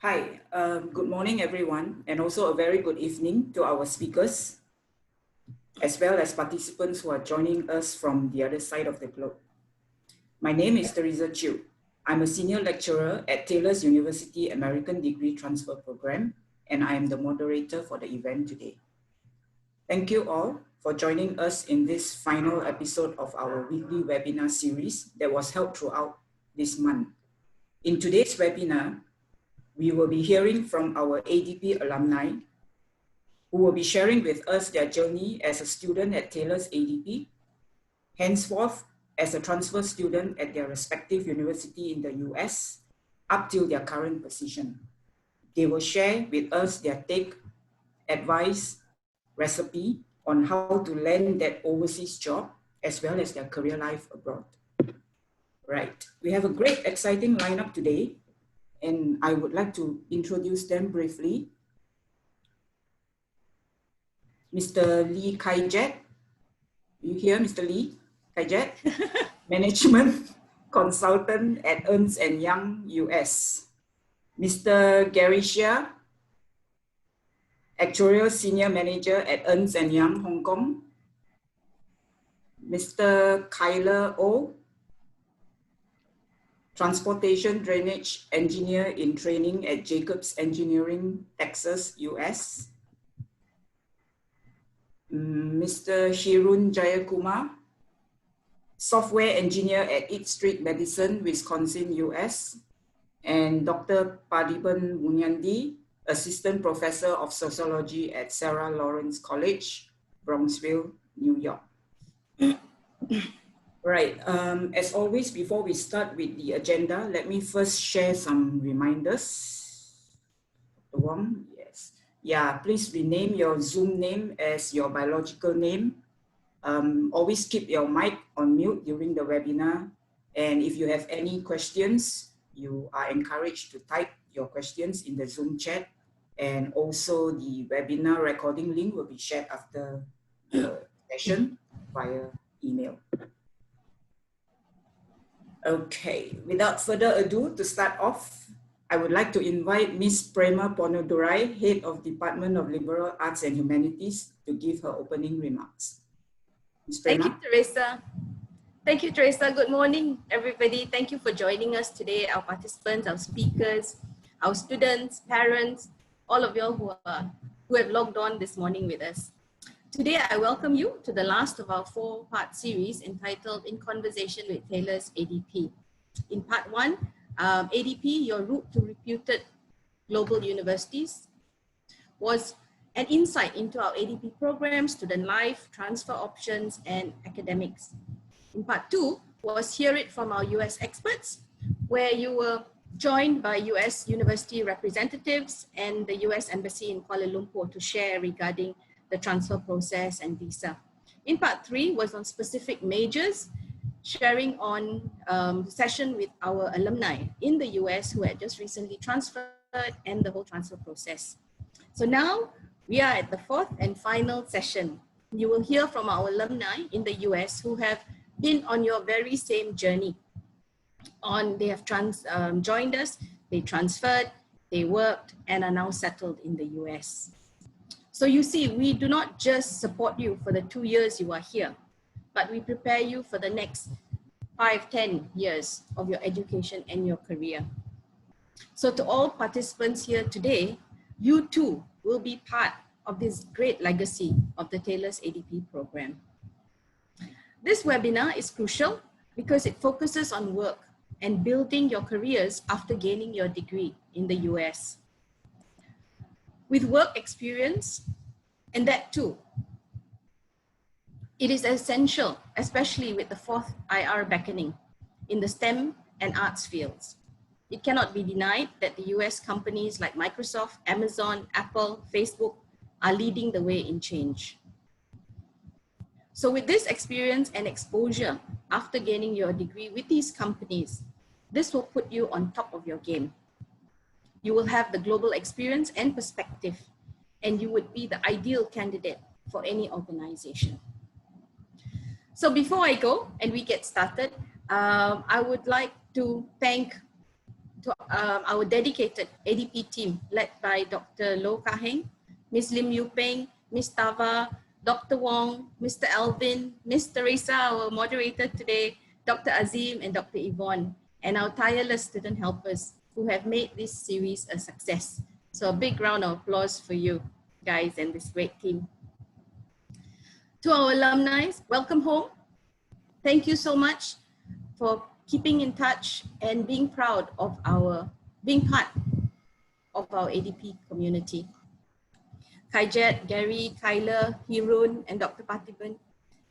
Hi, good morning, everyone, and also a very good evening to our speakers, as well as participants who are joining us from the other side of the globe. My name is Teresa Chiu. I'm a senior lecturer at Taylor's University American Degree Transfer Program, and I am the moderator for the event today. Thank you all for joining us in this final episode of our weekly webinar series that was held throughout this month. In today's webinar, we will be hearing from our ADP alumni who will be sharing with us their journey as a student at Taylor's ADP, henceforth as a transfer student at their respective university in the US, up till their current position. They will share with us their take, advice, recipe on how to land that overseas job, as well as their career life abroad. Right, we have a great, exciting lineup today, and I would like to introduce them briefly. Mr. Lee Kai-jet, you hear Mr. Lee Kai-jet? Management Consultant at Ernst & Young US. Mr. Gary Xia, Actuarial Senior Manager at Ernst & Young Hong Kong. Mr. Kyler O, Transportation Drainage Engineer in Training at Jacobs Engineering, Texas, US. Mr. Shirun Jayakumar, Software Engineer at Eat Street Medicine, Wisconsin, US. And Dr. Padipan Munyandi, Assistant Professor of Sociology at Sarah Lawrence College, Bronxville, New York. Right, as always, before we start with the agenda, let me first share some reminders. Dr. Wong, yes. Yeah, please rename your Zoom name as your biological name. Always keep your mic on mute during the webinar. And if you have any questions, you are encouraged to type your questions in the Zoom chat. And also the webinar recording link will be shared after the session via email. Okay, without further ado, to start off, I would like to invite Ms. Prema Ponodurai, Head of Department of Liberal Arts and Humanities, to give her opening remarks. Ms. Prema? Thank you, Teresa. Thank you, Teresa. Good morning, everybody. Thank you for joining us today, our participants, our speakers, our students, parents, all of you who have logged on this morning with us. Today, I welcome you to the last of our four-part series entitled In Conversation with Taylor's ADP. In part one, ADP, Your Route to Reputed Global Universities, was an insight into our ADP program, student life, transfer options, and academics. In part two was Hear It from our US experts, where you were joined by US university representatives and the US Embassy in Kuala Lumpur to share regarding the transfer process and visa. In part three was on specific majors, sharing on session with our alumni in the US who had just recently transferred and the whole transfer process. So now we are at the fourth and final session. You will hear from our alumni in the US who have been on your very same journey. They have joined us, they transferred, they worked, and are now settled in the US. So you see, we do not just support you for the 2 years you are here, but we prepare you for the next 5-10 years of your education and your career. So to all participants here today, you too will be part of this great legacy of the Taylor's ADP program. This webinar is crucial because it focuses on work and building your careers after gaining your degree in the US. With work experience, and that too, it is essential, especially with the fourth IR beckoning in the STEM and arts fields. It cannot be denied that the US companies like Microsoft, Amazon, Apple, Facebook are leading the way in change. So with this experience and exposure after gaining your degree with these companies, this will put you on top of your game. You will have the global experience and perspective, and you would be the ideal candidate for any organization. So before I go and we get started, I would like to thank to our dedicated ADP team led by Dr. Loh Kah Heng, Ms. Lim Yu Peng, Ms. Tava, Dr. Wong, Mr. Alvin, Ms. Teresa, our moderator today, Dr. Azim, and Dr. Yvonne, and our tireless student helpers who have made this series a success. So a big round of applause for you guys and this great team. To our alumni, welcome home. Thank you so much for keeping in touch and being proud of being part of our ADP community. Kaijet, Gary, Kyler, Hirun, and Dr. Patiban.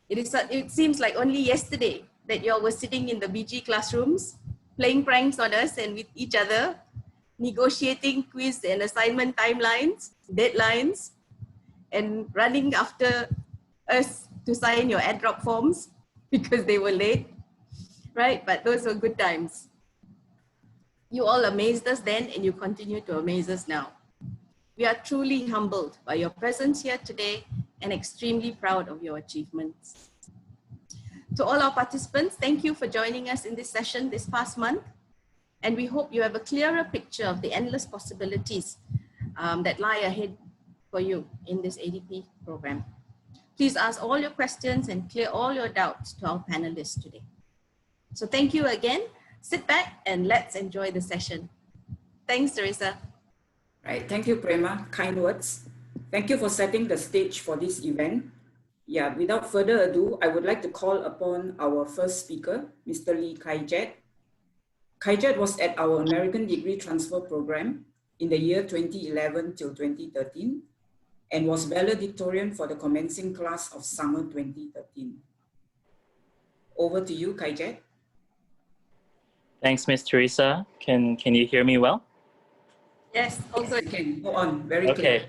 It seems like only yesterday that you all were sitting in the BG classrooms, playing pranks on us and with each other, negotiating quiz and assignment timelines, deadlines, and running after us to sign your AdDrop forms because they were late, right? But those were good times. You all amazed us then and you continue to amaze us now. We are truly humbled by your presence here today and extremely proud of your achievements. To all our participants, thank you for joining us in this session this past month. And we hope you have a clearer picture of the endless possibilities that lie ahead for you in this ADP program. Please ask all your questions and clear all your doubts to our panelists today. So thank you again. Sit back and let's enjoy the session. Thanks, Teresa. Right, thank you, Prema. Kind words. Thank you for setting the stage for this event. Yeah, without further ado, I would like to call upon our first speaker, Mr. Lee Kaijet. Kaijet was at our American Degree Transfer Program in the year 2011 till 2013 and was valedictorian for the commencing class of summer 2013. Over to you, Kaijet. Thanks, Miss Teresa. Can you hear me well? Yes, also you can go on. Very clear. Okay,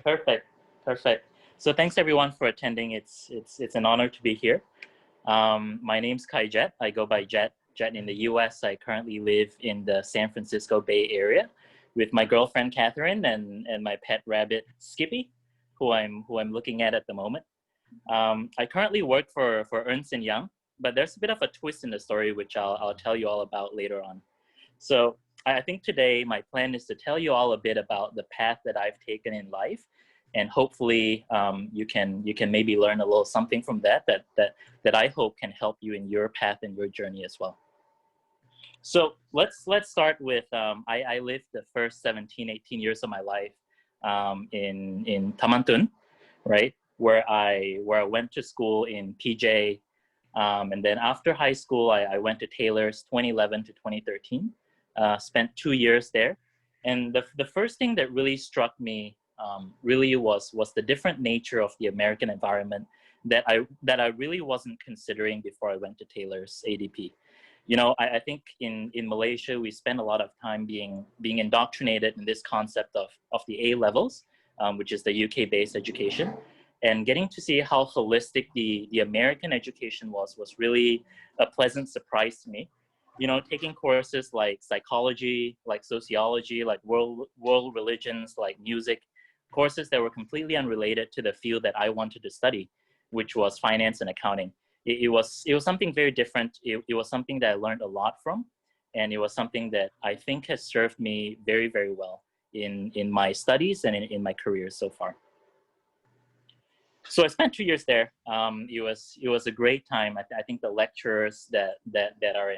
perfect. So thanks everyone for attending. It's an honor to be here. My name's Kaijet. I go by Jet in the US. I currently live in the San Francisco Bay Area with my girlfriend Catherine and my pet rabbit Skippy, who I'm looking at the moment. I currently work for Ernst & Young, but there's a bit of a twist in the story which I'll tell you all about later on. So I think today my plan is to tell you all a bit about the path that I've taken in life, and hopefully you can maybe learn a little something from that I hope can help you in your path and your journey as well. So let's start with I lived the first 17, 18 years of my life in Tamantun, right, where I went to school in PJ, and then after high school I went to Taylor's 2011 to 2013. Spent 2 years there, and the first thing that really struck me really was the different nature of the American environment that I really wasn't considering before I went to Taylor's ADP. You know, I think in Malaysia we spend a lot of time being indoctrinated in this concept of the A levels, which is the UK-based education, and getting to see how holistic the American education was really a pleasant surprise to me. You know, taking courses like psychology, like sociology, like world religions, like music, courses that were completely unrelated to the field that I wanted to study, which was finance and accounting. It was something very different. It was something that I learned a lot from, and it was something that I think has served me very, very well in my studies and in my career so far. So I spent 2 years there. It was a great time. I think the lecturers that are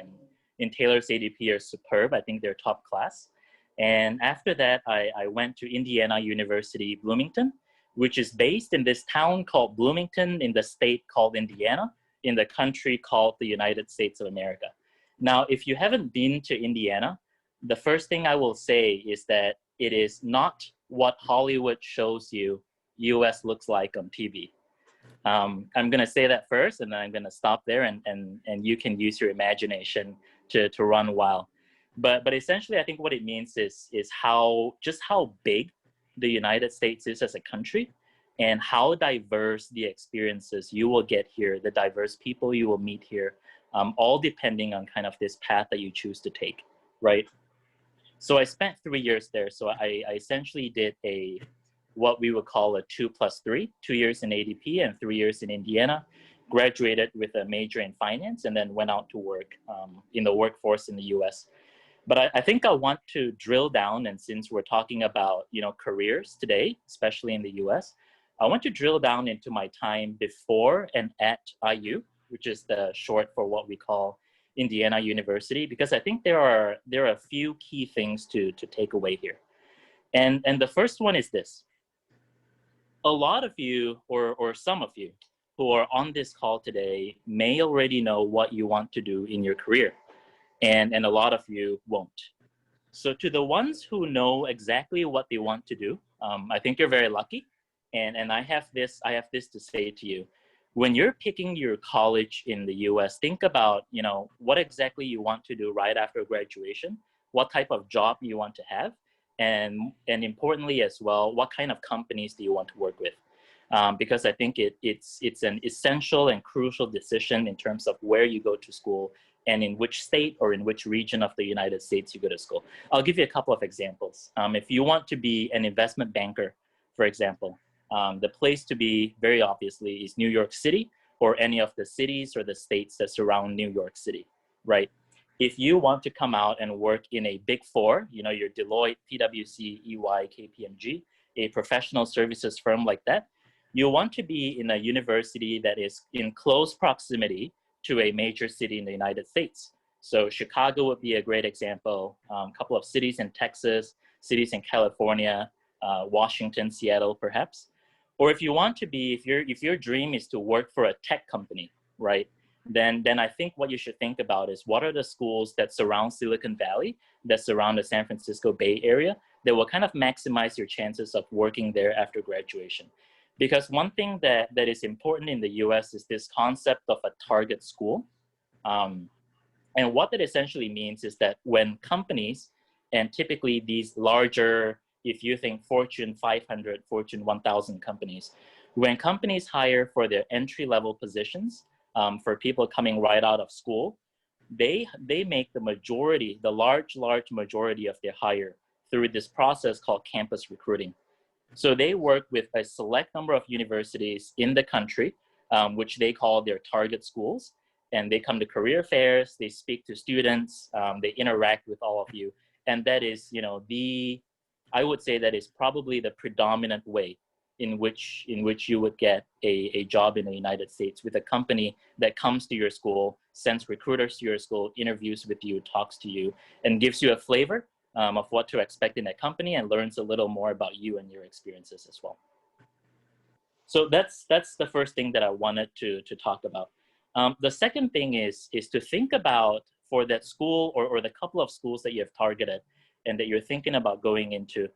in Taylor's ADP are superb. I think they're top class. And after that, I went to Indiana University, Bloomington, which is based in this town called Bloomington in the state called Indiana, in the country called the United States of America. Now, if you haven't been to Indiana, the first thing I will say is that it is not what Hollywood shows you US looks like on TV. I'm going to say that first, and then I'm going to stop there, and you can use your imagination to run wild. But essentially, I think what it means is how big the United States is as a country, and how diverse the experiences you will get here, the diverse people you will meet here, all depending on kind of this path that you choose to take, right? So I spent 3 years there. So I essentially did what we would call a 2+3, 2 years in ADP and 3 years in Indiana, graduated with a major in finance, and then went out to work in the workforce in the US. But I think I want to drill down, and since we're talking about, careers today, especially in the US, I want to drill down into my time before and at IU, which is the short for what we call Indiana University, because I think there are a few key things to take away here. And the first one is this. A lot of you, or some of you who are on this call today may already know what you want to do in your career, and a lot of you won't. So to the ones who know exactly what they want to do, I think you're very lucky. And I have this to say to you. When you're picking your college in the US, think about, what exactly you want to do right after graduation, what type of job you want to have, and importantly as well, what kind of companies do you want to work with? Because I think it's an essential and crucial decision in terms of where you go to school and in which state or in which region of the United States you go to school. I'll give you a couple of examples. If you want to be an investment banker, for example, the place to be, very obviously, is New York City or any of the cities or the states that surround New York City, right? If you want to come out and work in a big four, your Deloitte, PwC, EY, KPMG, a professional services firm like that, you want to be in a university that is in close proximity to a major city in the United States. So Chicago would be a great example. A couple of cities in Texas, cities in California, Washington, Seattle, perhaps. Or if you want to be, if your dream is to work for a tech company, right? Then I think what you should think about is what are the schools that surround Silicon Valley, that surround the San Francisco Bay Area, that will kind of maximize your chances of working there after graduation. Because one thing that is important in the US is this concept of a target school. And what that essentially means is that when companies, and typically these larger, if you think Fortune 500, Fortune 1000 companies, when companies hire for their entry-level positions, for people coming right out of school, they make the large majority of their hire through this process called campus recruiting. So they work with a select number of universities in the country, which they call their target schools. And they come to career fairs, they speak to students, they interact with all of you. And that is, I would say that is probably the predominant way in which you would get a job in the United States, with a company that comes to your school, sends recruiters to your school, interviews with you, talks to you, and gives you a flavor of what to expect in that company, and learns a little more about you and your experiences as well. So that's the first thing that I wanted to talk about. The second thing is to think about, for that school or the couple of schools that you have targeted and that you're thinking about going into,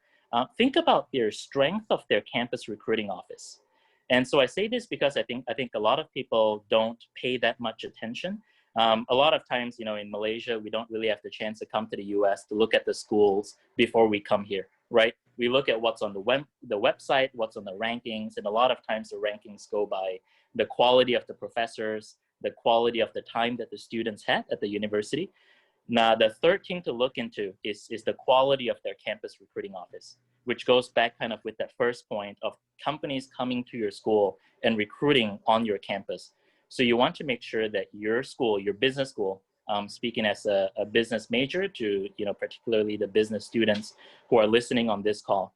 think about their strength of their campus recruiting office. And so I say this because I think a lot of people don't pay that much attention. A lot of times, in Malaysia, we don't really have the chance to come to the US to look at the schools before we come here, right? We look at what's on the website, what's on the rankings, and a lot of times the rankings go by the quality of the professors, the quality of the time that the students had at the university. Now, the third thing to look into is the quality of their campus recruiting office, which goes back kind of with that first point of companies coming to your school and recruiting on your campus. So you want to make sure that your school, your business school, speaking as a business major to, particularly the business students who are listening on this call,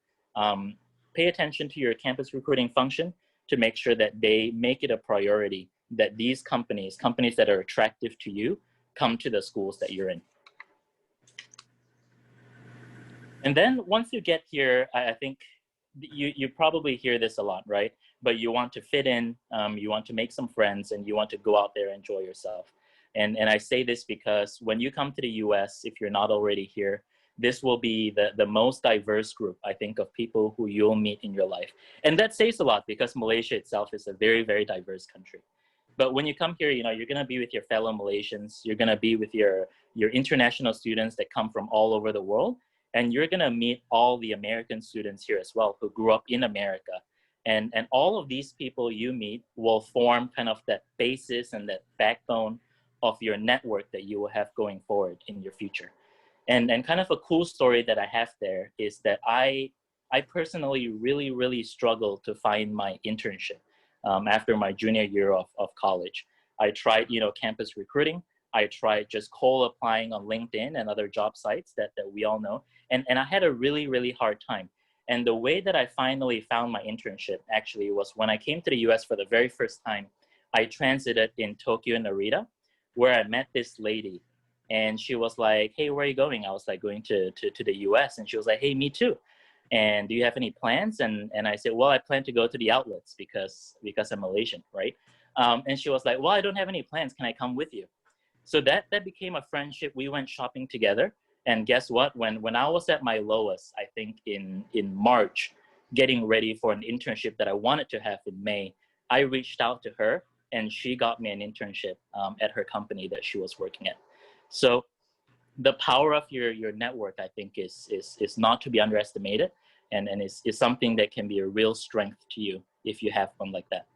pay attention to your campus recruiting function to make sure that they make it a priority that these companies that are attractive to you, come to the schools that you're in. And then once you get here, I think you probably hear this a lot, right? But you want to fit in, you want to make some friends, and you want to go out there and enjoy yourself. And I say this because when you come to the US, if you're not already here, this will be the most diverse group, I think, of people who you'll meet in your life. And that says a lot because Malaysia itself is a very, very diverse country. But when you come here, you're going to be with your fellow Malaysians. You're going to be with your international students that come from all over the world. And you're going to meet all the American students here as well who grew up in America. And all of these people you meet will form kind of that basis and that backbone of your network that you will have going forward in your future. And kind of a cool story that I have there is that I personally really, really struggled to find my internship after my junior year of college. I tried, campus recruiting. I tried just cold applying on LinkedIn and other job sites that we all know. And I had a really, really hard time. And the way that I finally found my internship actually was when I came to the US for the very first time. I transited in Tokyo and Narita, where I met this lady. And she was like, hey, where are you going? I was like, going to the US. And she was like, hey, me too. And do you have any plans? And I said, well, I plan to go to the outlets because I'm Malaysian, right? And she was like, well, I don't have any plans. Can I come with you? So that became a friendship. We went shopping together. And guess what? When I was at my lowest, I think in March, getting ready for an internship that I wanted to have in May, I reached out to her and she got me an internship at her company that she was working at. So the power of your network, I think, is not to be underestimated, and is something that can be a real strength to you if you have one like that.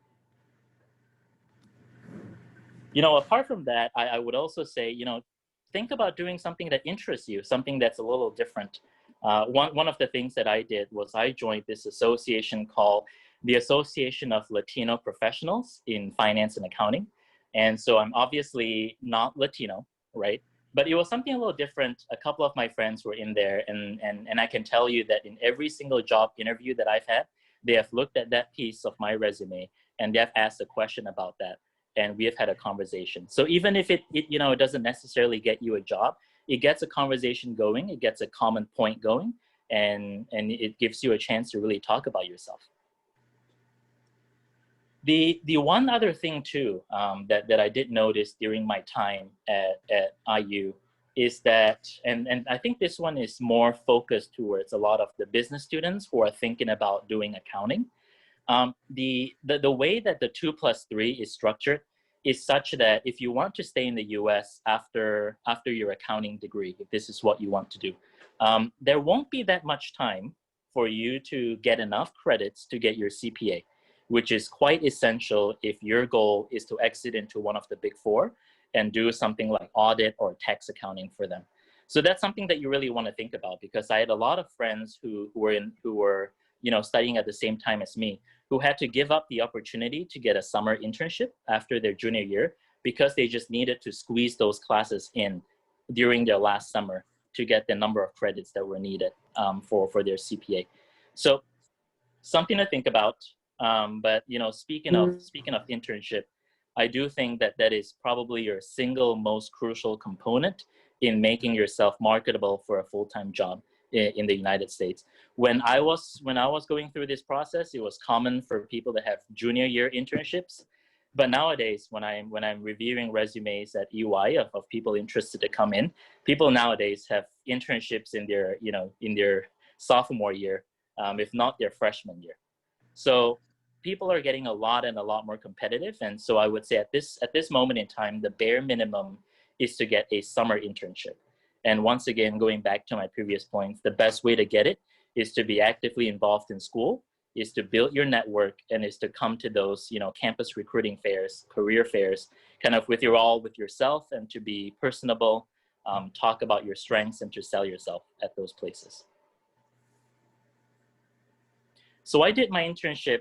You know, apart from that, I would also say, you know, think about doing something that interests you, something that's a little different. One of the things that I did was I joined this association called the Association of Latino Professionals in Finance and Accounting. And so I'm obviously not Latino, right? But it was something a little different. A couple of my friends were in there, and I can tell you that in every single job interview that I've had, they have looked at that piece of my resume and they have asked a question about that, and we have had a conversation. So even if it you know, it doesn't necessarily get you a job, it gets a conversation going, it gets a common point going, and it gives you a chance to really talk about yourself. The one other thing too that I did notice during my time at IU is that, and I think this one is more focused towards a lot of the business students who are thinking about doing accounting. The way that the 2+3 is structured is such that if you want to stay in the US after your accounting degree, if this is what you want to do, there won't be that much time for you to get enough credits to get your CPA, which is quite essential if your goal is to exit into one of the big four and do something like audit or tax accounting for them. So that's something that you really want to think about, because I had a lot of friends who were you know, studying at the same time as me, who had to give up the opportunity to get a summer internship after their junior year because they just needed to squeeze those classes in during their last summer to get the number of credits that were needed for their CPA. So something to think about. But you know, speaking of internship, I do think that is probably your single most crucial component in making yourself marketable for a full-time job in the United States. When I was going through this process, it was common for people to have junior year internships. But nowadays, when I'm reviewing resumes at EY of people interested to come in, people nowadays have internships in their sophomore year, if not their freshman year. So people are getting a lot more competitive. And so I would say at this moment in time, the bare minimum is to get a summer internship. And once again, going back to my previous points, the best way to get it is to be actively involved in school, is to build your network, and is to come to those, you know, campus recruiting fairs, career fairs, kind of with yourself, and to be personable, talk about your strengths, and to sell yourself at those places. So I did my internship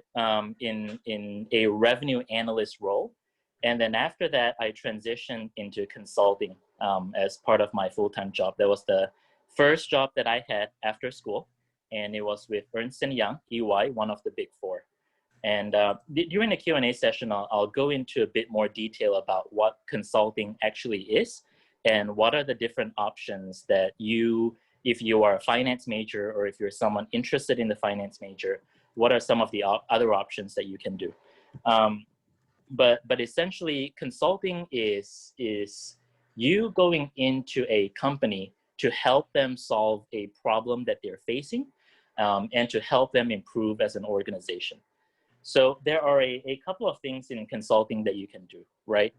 in a revenue analyst role. And then after that, I transitioned into consulting as part of my full-time job. That was the first job that I had after school. And it was with Ernst & Young, EY, one of the big four. And during the Q&A session, I'll go into a bit more detail about what consulting actually is and what are the different options that you, if you are a finance major or if you're someone interested in the finance major, what are some of the other options that you can do? But essentially, consulting is you going into a company to help them solve a problem that they're facing, and to help them improve as an organization. So there are a couple of things in consulting that you can do, right?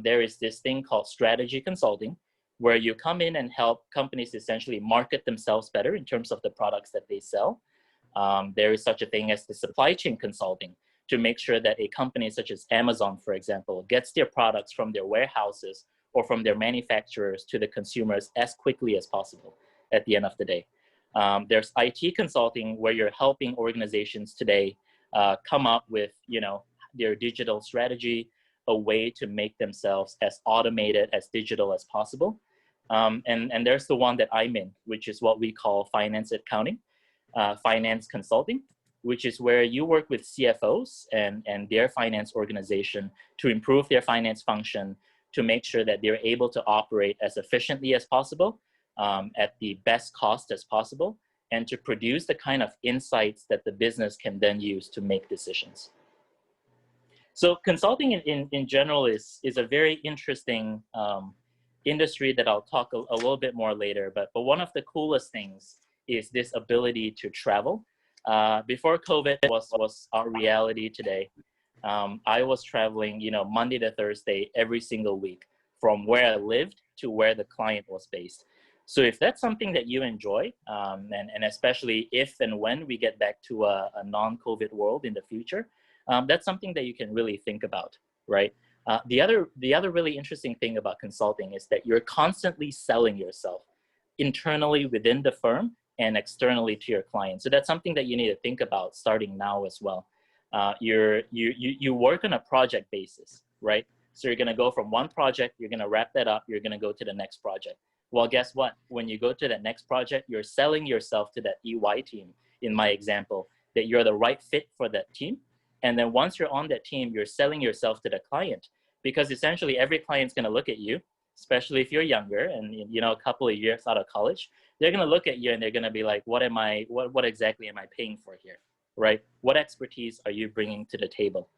There is this thing called strategy consulting, where you come in and help companies essentially market themselves better in terms of the products that they sell. There is such a thing as the supply chain consulting, to make sure that a company such as Amazon, for example, gets their products from their warehouses or from their manufacturers to the consumers as quickly as possible at the end of the day. There's IT consulting, where you're helping organizations today come up with, you know, their digital strategy, a way to make themselves as automated, as digital as possible. And there's the one that I'm in, which is what we call finance accounting, finance consulting, which is where you work with CFOs and their finance organization to improve their finance function, to make sure that they're able to operate as efficiently as possible, at the best cost as possible, and to produce the kind of insights that the business can then use to make decisions. So consulting in general is a very interesting industry that I'll talk a little bit more later, but one of the coolest things is this ability to travel. Before COVID was our reality today, I was traveling, Monday to Thursday every single week from where I lived to where the client was based. So if that's something that you enjoy, and especially if and when we get back to a non-COVID world in the future, that's something that you can really think about, right? The other really interesting thing about consulting is that you're constantly selling yourself internally within the firm and externally to your clients. So that's something that you need to think about starting now as well. You work on a project basis, right? So you're going to go from one project, you're going to wrap that up, you're going to go to the next project. Well, guess what? When you go to that next project, you're selling yourself to that EY team, in my example, that you're the right fit for that team. And then once you're on that team, you're selling yourself to the client, because essentially every client's going to look at you, especially if you're younger and a couple of years out of college. They're going to look at you and they're going to be like, what exactly am I paying for here, right? What expertise are you bringing to the table?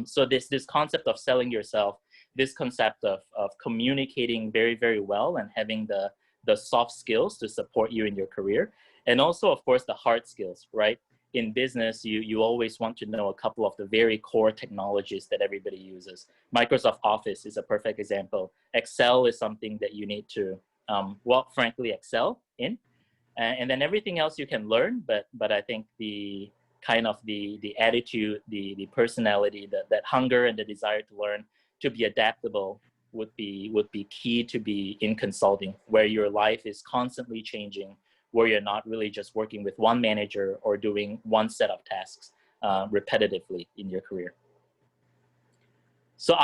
So this concept of selling yourself, this concept of communicating very, very well and having the soft skills to support you in your career, and also, of course, the hard skills, right? In business, you always want to know a couple of the very core technologies that everybody uses. Microsoft Office is a perfect example. Excel is something that you need to, frankly, excel in. And then everything else you can learn, but I think the kind of the attitude, the personality, that hunger and the desire to learn, to be adaptable would be key to be in consulting, where your life is constantly changing, where you're not really just working with one manager or doing one set of tasks repetitively in your career. So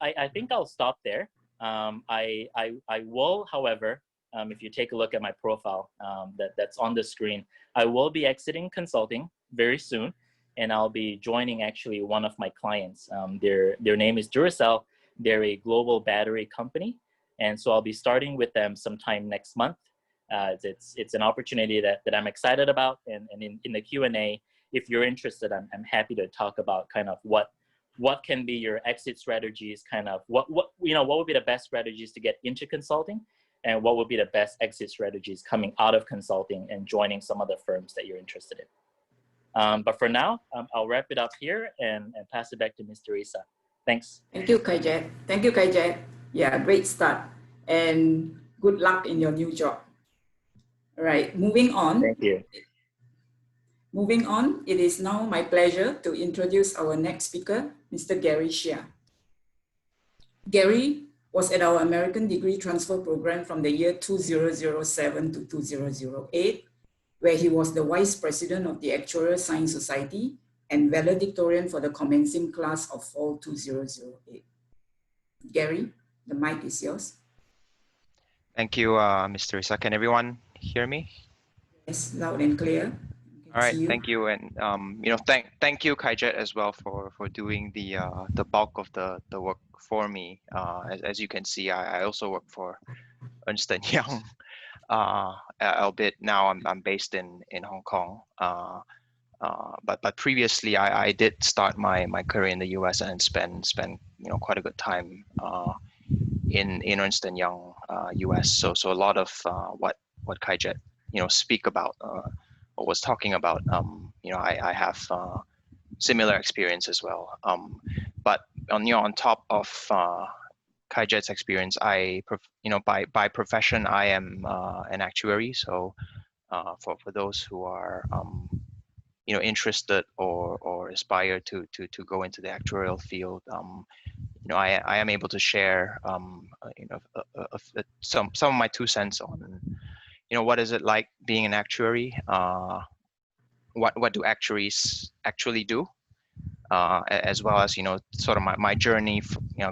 I think I'll stop there. I will, however, if you take a look at my profile that's on the screen, I will be exiting consulting very soon, and I'll be joining actually one of my clients. Their name is Duracell. They're a global battery company, and so I'll be starting with them sometime next month. It's an opportunity that I'm excited about, and in the Q&A, if you're interested, I'm happy to talk about kind of what can be your exit strategies, kind of what would be the best strategies to get into consulting, and what would be the best exit strategies coming out of consulting and joining some of the firms that you're interested in. But for now, I'll wrap it up here and pass it back to Ms. Teresa. Thanks. Thank you, Kaijet. Thank you, Kaijet. Yeah, great start. And good luck in your new job. All right, moving on. Thank you. Moving on, it is now my pleasure to introduce our next speaker, Mr. Gary Xia. Gary was at our American Degree Transfer Program from the year 2007 to 2008, where he was the Vice President of the Actuarial Science Society and valedictorian for the commencing class of fall 2008. Gary, the mic is yours. Thank you, Ms. Teresa. Can everyone hear me? Yes, loud and clear. All right, thank you, and thank you, Kaijet, as well for doing the bulk of the work for me. As you can see, I also work for Ernst & Young, albeit now I'm based in Hong Kong. But previously, I did start my career in the US and spend quite a good time in Ernst & Young US. So a lot of what Kaijet speak about or was talking about, I have similar experience as well. But on top of Kaijet's experience, by profession I am an actuary. So for those who are interested or aspire to go into the actuarial field, I am able to share some of my 2 cents on what is it like being an actuary, what do actuaries actually do, as well as sort of my journey,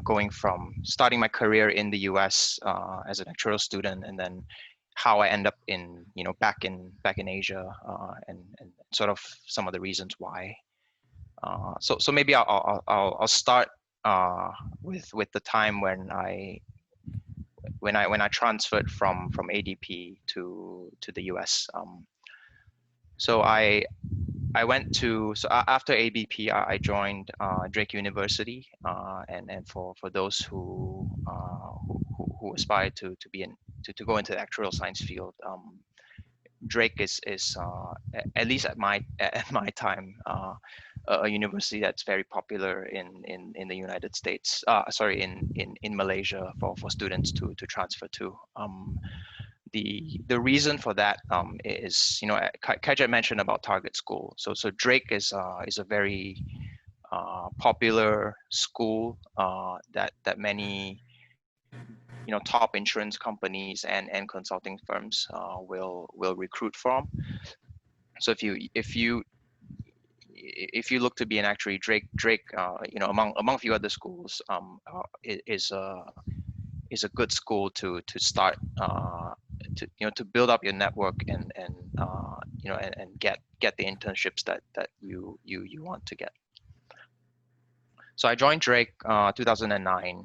going from starting my career in the U.S. As an actuarial student, and then how I end up in back in Asia, and sort of some of the reasons why. So maybe I'll start with the time when I transferred from ADP to the US. So I went to, after ABP, I joined Drake University, and for those who aspire to be to go into the actuarial science field, Drake is at least at my time, a university that's very popular in the United States. Sorry, in Malaysia for students to transfer to. The reason for that is, Kajat mentioned about target school. So Drake is a very popular school that many top insurance companies and consulting firms will recruit from. So if you look to be an actuary, Drake among a few other schools is a good school to start, to build up your network and get the internships that you want to get. So I joined Drake 2009.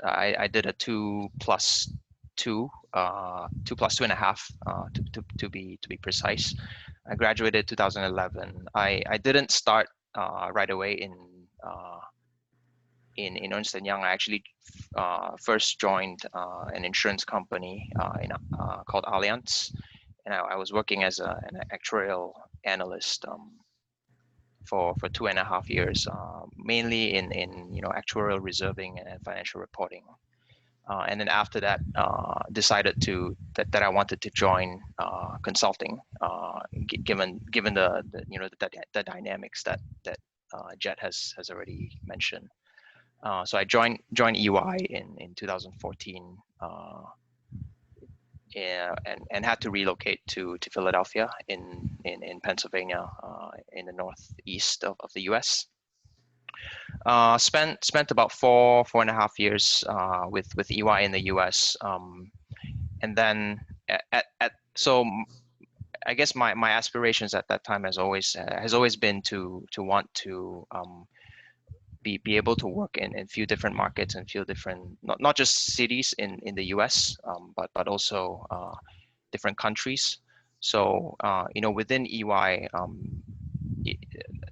I did a 2+2, 2+2.5 to be precise. I graduated 2011. I didn't start right away in Ernst & Young. I actually first joined an insurance company called Allianz, and I was working as an actuarial analyst for 2.5 years, mainly in actuarial reserving and financial reporting. And then after that, decided that I wanted to join consulting, given the dynamics that Jet has already mentioned. So I joined EY in 2014, and had to relocate to Philadelphia in Pennsylvania, in the northeast of the U.S. Spent about 4.5 years with EY in the U.S. And then so I guess my aspirations at that time has always been to want to be able to work in a few different markets and few different, not just cities in the US, but also different countries. So within EY,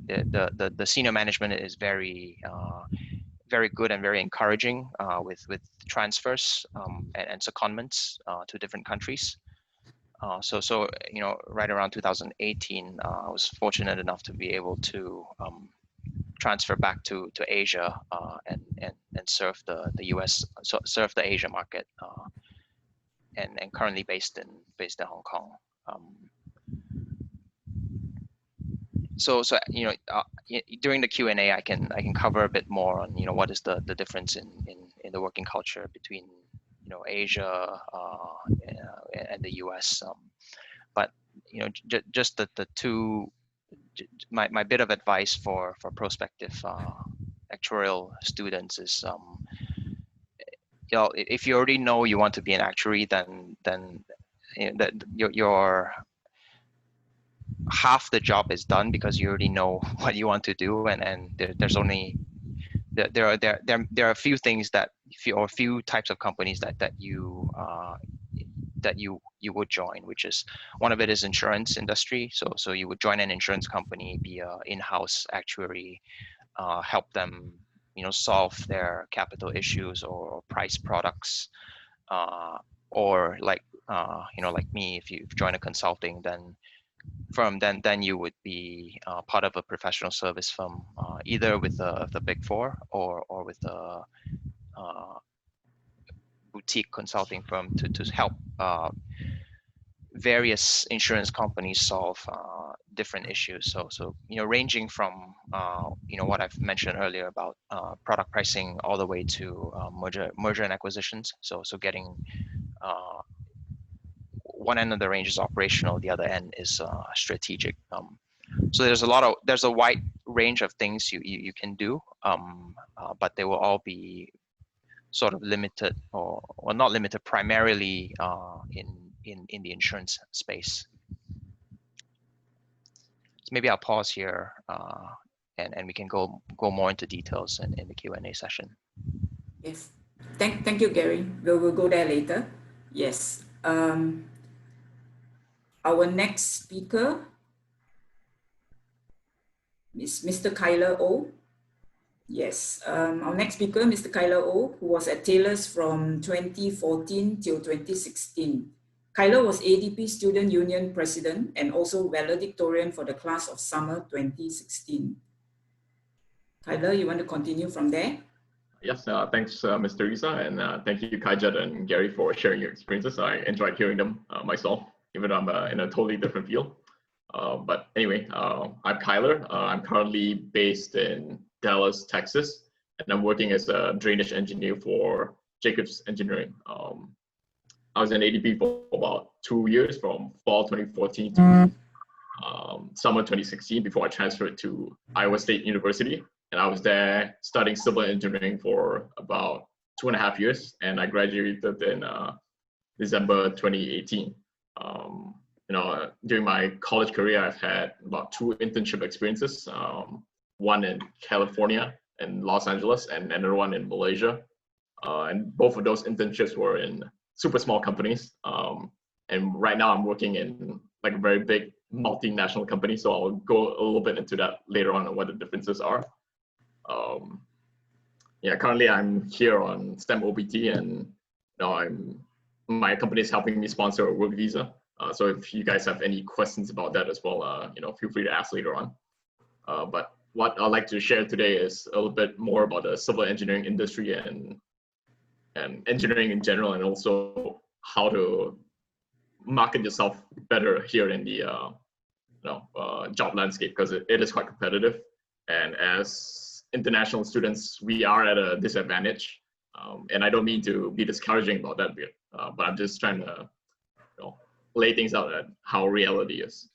the senior management is very good and very encouraging with transfers and secondments to different countries. So right around 2018, I was fortunate enough to be able to transfer back to Asia and serve the US, serve the Asia market, and currently based in Hong Kong. So during the Q&A, I can cover a bit more on what is the difference in the working culture between Asia and the US. But just the two. My bit of advice for prospective actuarial students is, if you already know you want to be an actuary, then that your half the job is done, because you already know what you want to do, and there's only there are a few things or a few types of companies that you would join, which is, one of it is insurance industry. So you would join an insurance company, be a in-house actuary, help them solve their capital issues or price products, or like me, if you join a consulting firm, then you would be part of a professional service firm, either with the Big Four or with a boutique consulting firm to help various insurance companies solve different issues. So ranging from what I've mentioned earlier about product pricing, all the way to merger and acquisitions. So getting one end of the range is operational, the other end is strategic. So there's a wide range of things you can do, but they will all be sort of limited or not limited primarily in the insurance space. So maybe I'll pause here and we can go more into details in the Q&A session. Yes. Thank you, Gary. We'll go there later. Yes. Our next speaker is Mr. Kyler O. Yes. Our next speaker, Mr. Kyler O, who was at Taylor's from 2014 till 2016. Kyler was ADP Student Union President and also valedictorian for the class of summer 2016. Kyler, you want to continue from there? Yes, thanks, Ms. Teresa, and thank you, Kaijet and Gary, for sharing your experiences. I enjoyed hearing them myself, even though I'm in a totally different field. But anyway, I'm Kyler. I'm currently based in Dallas, Texas, and I'm working as a drainage engineer for Jacobs Engineering. I was in ADP for about 2 years, from fall 2014 to summer 2016, before I transferred to Iowa State University. And I was there studying civil engineering for about 2.5 years, and I graduated in December 2018. During my college career, I've had about 2 internship experiences, one in California and Los Angeles, and another one in Malaysia. And both of those internships were in super small companies. And right now I'm working in like a very big multinational company. So I'll go a little bit into that later on what the differences are. Currently I'm here on STEM OPT, and my company is helping me sponsor a work visa. So if you guys have any questions about that as well, feel free to ask later on. But what I'd like to share today is a little bit more about the civil engineering industry and engineering in general, and also how to market yourself better here in the job landscape, because it is quite competitive. And as international students, we are at a disadvantage. And I don't mean to be discouraging about that bit, but I'm just trying to lay things out at how reality is.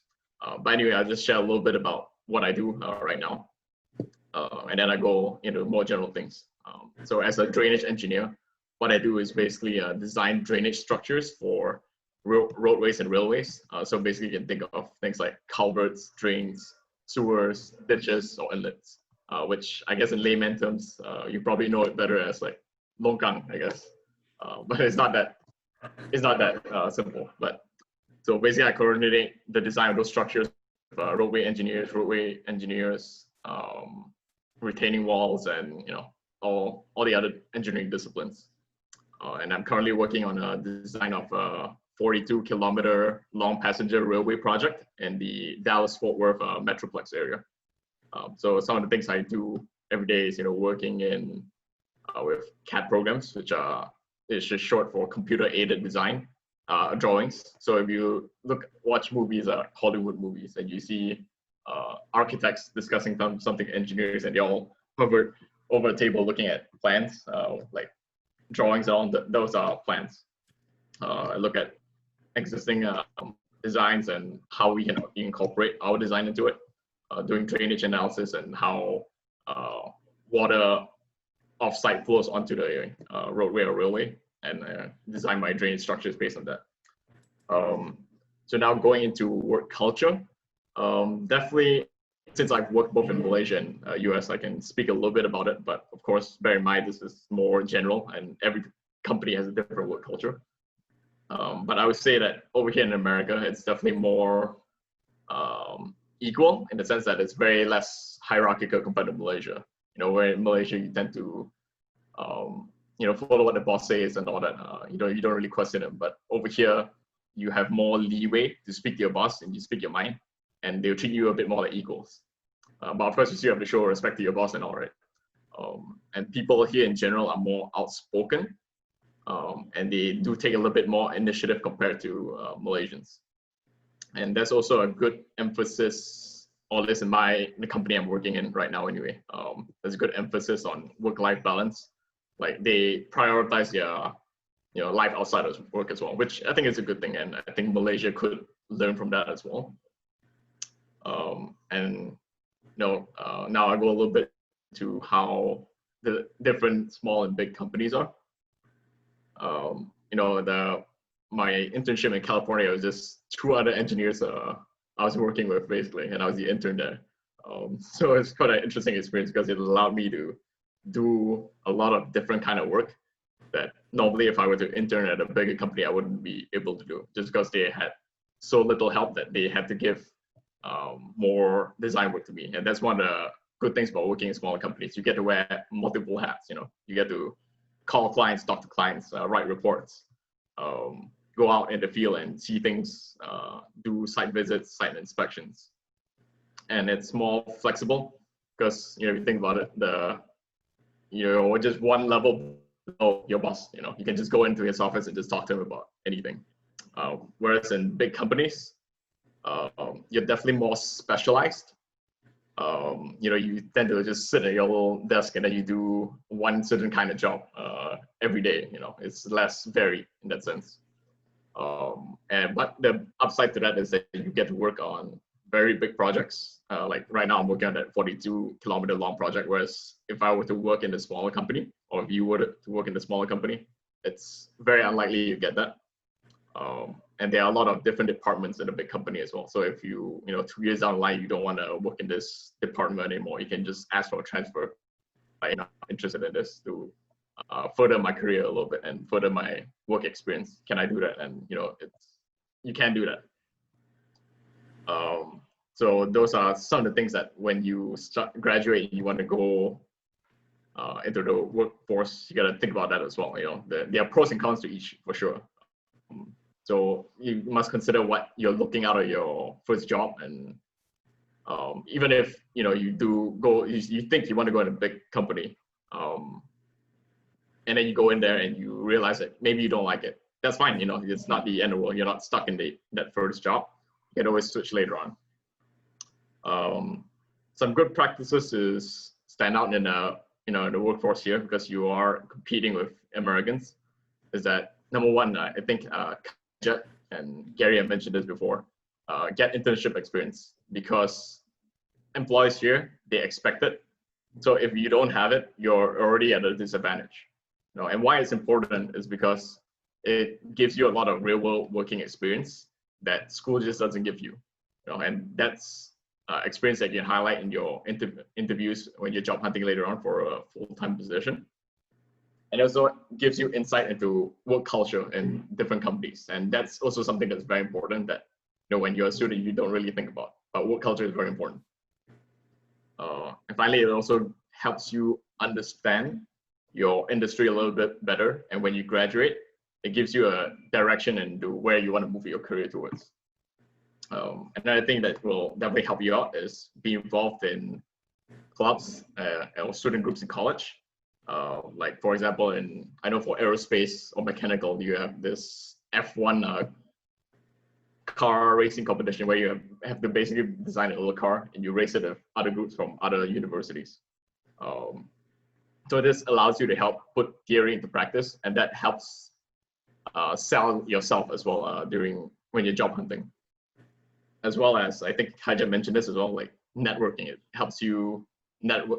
But anyway, I'll just share a little bit about what I do right now. And then I go into more general things. So as a drainage engineer, what I do is basically design drainage structures for roadways and railways. So basically you can think of things like culverts, drains, sewers, ditches, or inlets, which I guess in layman terms, you probably know it better as like longkang, I guess. But it's not that simple. But so basically I coordinate the design of those structures, roadway engineers, retaining walls, and all the other engineering disciplines. And I'm currently working on a design of a 42-kilometer long passenger railway project in the Dallas-Fort Worth Metroplex area. So some of the things I do every day is working in with CAD programs, which is just short for computer-aided design drawings. So if you watch movies, Hollywood movies, and you see architects discussing something engineers, and they all hover over a table looking at plans, like drawings on those are plans. I look at existing designs and how we can incorporate our design into it, doing drainage analysis and how water off-site flows onto the roadway or railway, and design my drainage structures based on that. So now going into work culture, definitely since I've worked both in Malaysia and US, I can speak a little bit about it, but of course, bear in mind, this is more general and every company has a different work culture. But I would say that over here in America, it's definitely more equal in the sense that it's very less hierarchical compared to Malaysia. Where in Malaysia, you tend to, follow what the boss says and all that. You don't really question them. But over here, you have more leeway to speak to your boss and you speak your mind, and they'll treat you a bit more like equals. But of course, you still have to show respect to your boss and all, right? And people here in general are more outspoken, and they do take a little bit more initiative compared to Malaysians. And that's also a good emphasis, all this in the company I'm working in right now anyway. There's a good emphasis on work-life balance. Like they prioritize their life outside of work as well, which I think is a good thing. And I think Malaysia could learn from that as well. And now I go a little bit to how the different small and big companies are. My internship in California was just two other engineers I was working with basically, and I was the intern there. So it's quite an interesting experience because it allowed me to do a lot of different kind of work that normally if I were to intern at a bigger company, I wouldn't be able to do, just because they had so little help that they had to give more design work to me. And that's one of the good things about working in smaller companies. You get to wear multiple hats. You get to call clients, talk to clients, write reports, go out in the field and see things, do site visits, site inspections. And it's more flexible because if you think about it, just one level below your boss, you can just go into his office and just talk to him about anything. Whereas in big companies, you're definitely more specialized. You tend to just sit at your little desk and then you do one certain kind of job every day. It's less varied in that sense. But the upside to that is that you get to work on very big projects. Like right now, I'm working on that 42-kilometer long project. Whereas if I were to work in a smaller company, or if you were to work in a smaller company, it's very unlikely you get that. And there are a lot of different departments in a big company as well. So if 2 years down the line, you don't want to work in this department anymore, you can just ask for a transfer. I'm interested in this to further my career a little bit and further my work experience. Can I do that? And you can do that. So those are some of the things that when you graduate, you want to go into the workforce, you got to think about that as well. There are pros and cons to each for sure. So you must consider what you're looking out of your first job, and even if you do go, you think you want to go in a big company, and then you go in there and you realize that maybe you don't like it. That's fine. It's not the end of the world. You're not stuck in that first job. You can always switch later on. Some good practices is stand out in the workforce here, because you are competing with Americans. Is that number one? I think Jet and Gary have mentioned this before. Get internship experience, because employees here, they expect it. So if you don't have it, you're already at a disadvantage. And why it's important is because it gives you a lot of real world working experience that school just doesn't give you. And that's experience that you can highlight in your interviews when you're job hunting later on for a full-time position. And also gives you insight into work culture in different companies. And that's also something that's very important that when you're a student, you don't really think about. But work culture is very important. And finally, it also helps you understand your industry a little bit better. And when you graduate, it gives you a direction into where you want to move your career towards. Another thing that will definitely help you out is be involved in clubs or student groups in college. Like for example, I know for aerospace or mechanical, you have this F1 car racing competition where you have to basically design a little car and you race it with other groups from other universities. So this allows you to help put theory into practice, and that helps sell yourself as well when you're job hunting. As well as, I think Haja mentioned this as well, like networking. It helps you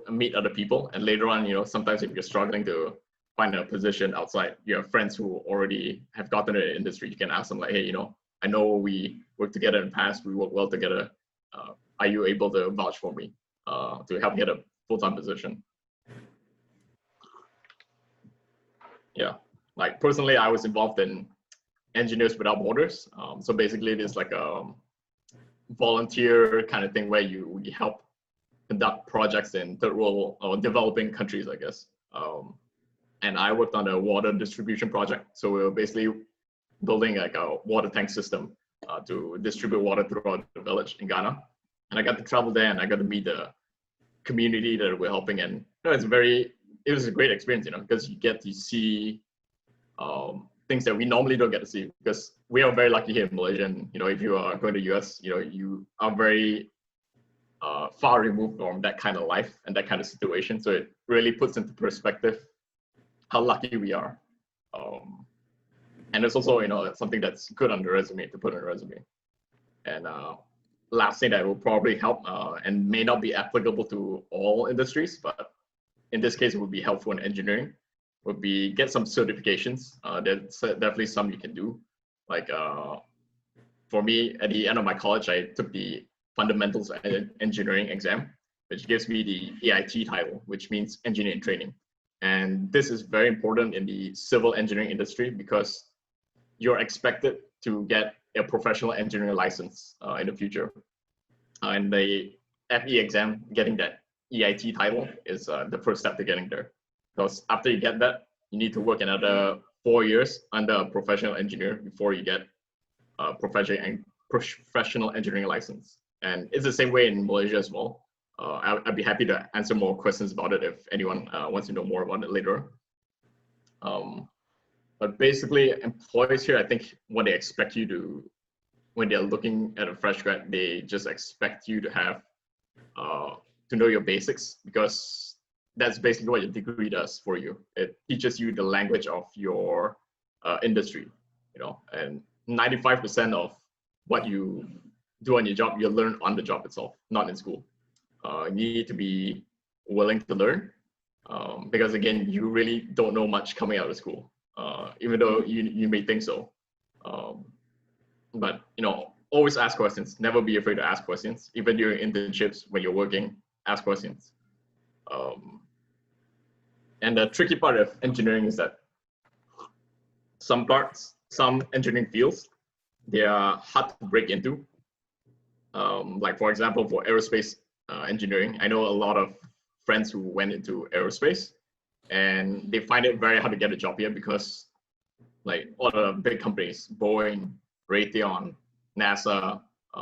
meet other people, and later on, sometimes if you're struggling to find a position outside, you have friends who already have gotten into the industry. You can ask them like, hey, I know we worked together in the past, we work well together. Are you able to vouch for me to help get a full-time position? Yeah, like personally, I was involved in Engineers Without Borders. So basically, it is like a volunteer kind of thing where we help conduct projects in third world or developing countries, I guess. And I worked on a water distribution project. So we were basically building like a water tank system to distribute water throughout the village in Ghana. And I got to travel there and I got to meet the community that we're helping. And it was a great experience, because you get to see things that we normally don't get to see, because we are very lucky here in Malaysia. And, if you are going to US, you are very far removed from that kind of life and that kind of situation. So it really puts into perspective how lucky we are. And it's also, something that's good on the resume to put on a resume. And last thing that will probably help and may not be applicable to all industries, but in this case, it would be helpful in engineering, would be get some certifications. There's definitely some you can do. Like for me, at the end of my college, I took the Fundamentals Engineering exam, which gives me the AIT title, which means Engineering Training. And this is very important in the civil engineering industry because you're expected to get a professional engineering license in the future. And the FE exam, getting that EIT title is the first step to getting there. Because after you get that, you need to work another 4 years under a professional engineer before you get a professional engineering license. And it's the same way in Malaysia as well. I'd be happy to answer more questions about it if anyone wants to know more about it later. But basically, employers here, I think what they expect you to, when they're looking at a fresh grad, they just expect you to have, to know your basics, because that's basically what your degree does for you. It teaches you the language of your industry, you know, and 95% of what you do on your job, you learn on the job itself, not in school. You need to be willing to learn because again, you really don't know much coming out of school, even though you may think so. But you know, always ask questions. Never be afraid to ask questions. Even during internships, when you're working, ask questions. And the tricky part of engineering is that some engineering fields, they are hard to break into. Like for example, for aerospace engineering, I know a lot of friends who went into aerospace and they find it very hard to get a job here because like all the big companies, Boeing, Raytheon, NASA,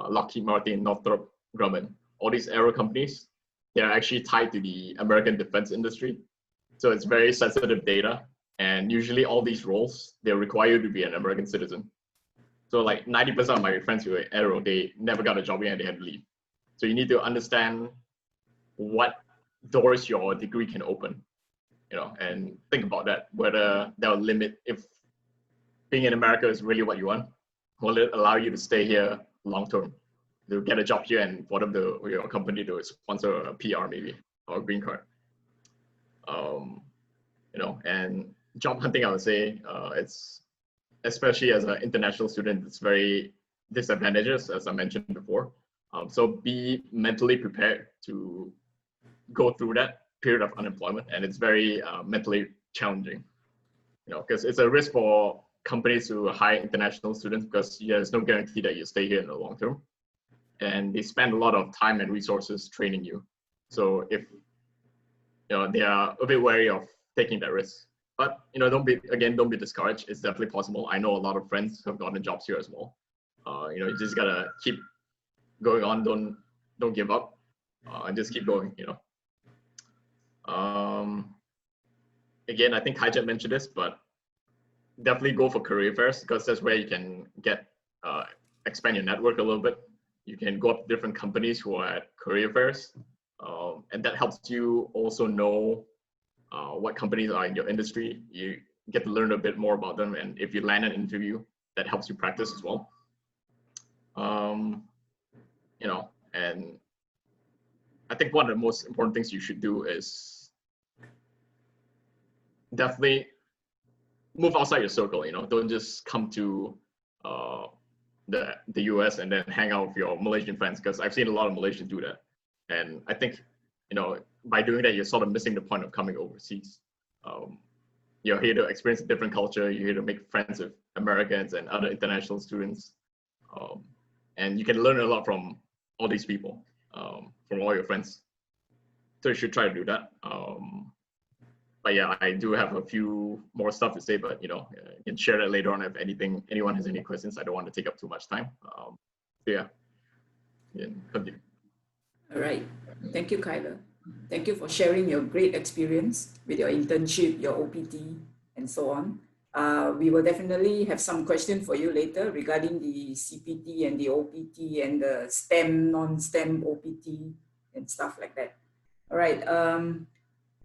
Lockheed Martin, Northrop Grumman, all these aero companies, they're actually tied to the American defense industry. So it's very sensitive data. And usually all these roles, they require you to be an American citizen. So like 90% of my friends who were aero, they never got a job here and they had to leave. So you need to understand what doors your degree can open, you know, and think about that, whether that will limit, if being in America is really what you want, will it allow you to stay here long-term, to get a job here and for them to, your company to sponsor a PR maybe, or a green card. You know, and job hunting, I would say, it's, especially as an international student, it's very disadvantageous, as I mentioned before. So be mentally prepared to go through that period of unemployment, and it's very mentally challenging, you know, because it's a risk for companies to hire international students because there's no guarantee that you stay here in the long term, and they spend a lot of time and resources training you. So if you know, they are a bit wary of taking that risk. But you know, don't be discouraged. It's definitely possible. I know a lot of friends who have gotten jobs here as well. You know, you just gotta keep going on. Don't give up, and just keep going. You know. Again, I think Hijat mentioned this, but definitely go for career fairs because that's where you can get expand your network a little bit. You can go up to different companies who are at career fairs, and that helps you also know what companies are in your industry. You get to learn a bit more about them, and if you land an interview, that helps you practice as well. You know, and I think one of the most important things you should do is definitely move outside your circle. You know, don't just come to the US and then hang out with your Malaysian friends, because I've seen a lot of Malaysians do that, and I think, you know, by doing that, you're sort of missing the point of coming overseas. You're here to experience a different culture. You're here to make friends with Americans and other international students. And you can learn a lot from all these people, from all your friends. So you should try to do that. But yeah, I do have a few more stuff to say, but you know, you can share that later on if anyone has any questions. I don't want to take up too much time. So yeah, continue. All right. Thank you, Kyler. Thank you for sharing your great experience with your internship, your OPT, and so on. We will definitely have some questions for you later regarding the CPT and the OPT and the STEM, non-STEM OPT and stuff like that. All right.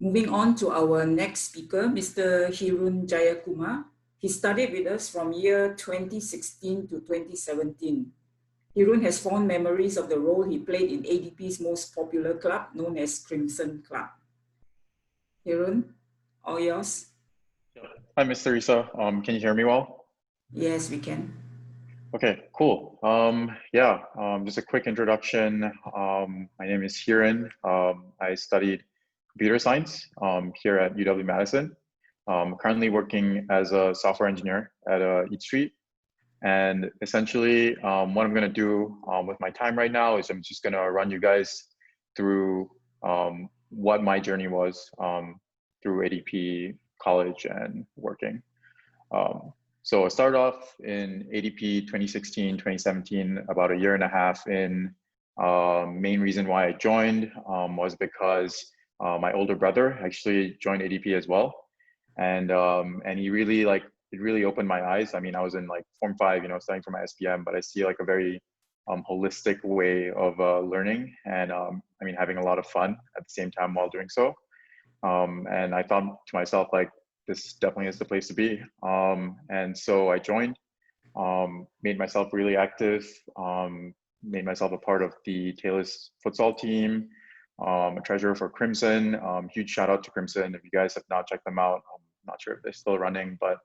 Moving on to our next speaker, Mr. Hirun Jayakumar. He studied with us from year 2016 to 2017. Hirun has fond memories of the role he played in ADP's most popular club, known as Crimson Club. Hirun, all yours. Hi, Miss Teresa. Can you hear me well? Yes, we can. Okay, cool. Just a quick introduction. My name is Hiren. I studied computer science here at UW-Madison. Currently working as a software engineer at Eat Street. And essentially, what I'm going to do with my time right now is I'm just going to run you guys through what my journey was through ADP, college, and working. So I started off in ADP 2016, 2017, about a year and a half in. Main reason why I joined was because my older brother actually joined ADP as well. And he really it really opened my eyes. I mean, I was in like Form 5, studying for my SPM, but I see like a very holistic way of learning and having a lot of fun at the same time while doing so. And I thought to myself, like, this definitely is the place to be. And so I joined, made myself really active, made myself a part of the Taylor's futsal team, a treasurer for Crimson. Huge shout out to Crimson. If you guys have not checked them out, I'm not sure if they're still running, but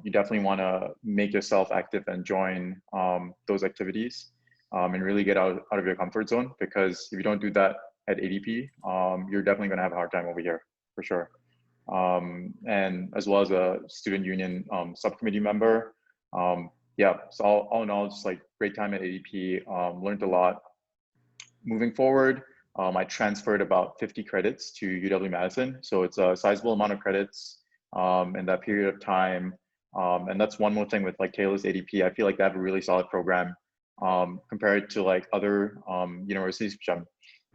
you definitely want to make yourself active and join those activities and really get out of your comfort zone, because if you don't do that at ADP, you're definitely going to have a hard time over here for sure. And as well as a student union subcommittee member. So all in all, just like great time at ADP, learned a lot. Moving forward, I transferred about 50 credits to UW-Madison. So it's a sizable amount of credits in that period of time. And that's one more thing with like Taylor's ADP. I feel like they have a really solid program compared to like other universities, which I'm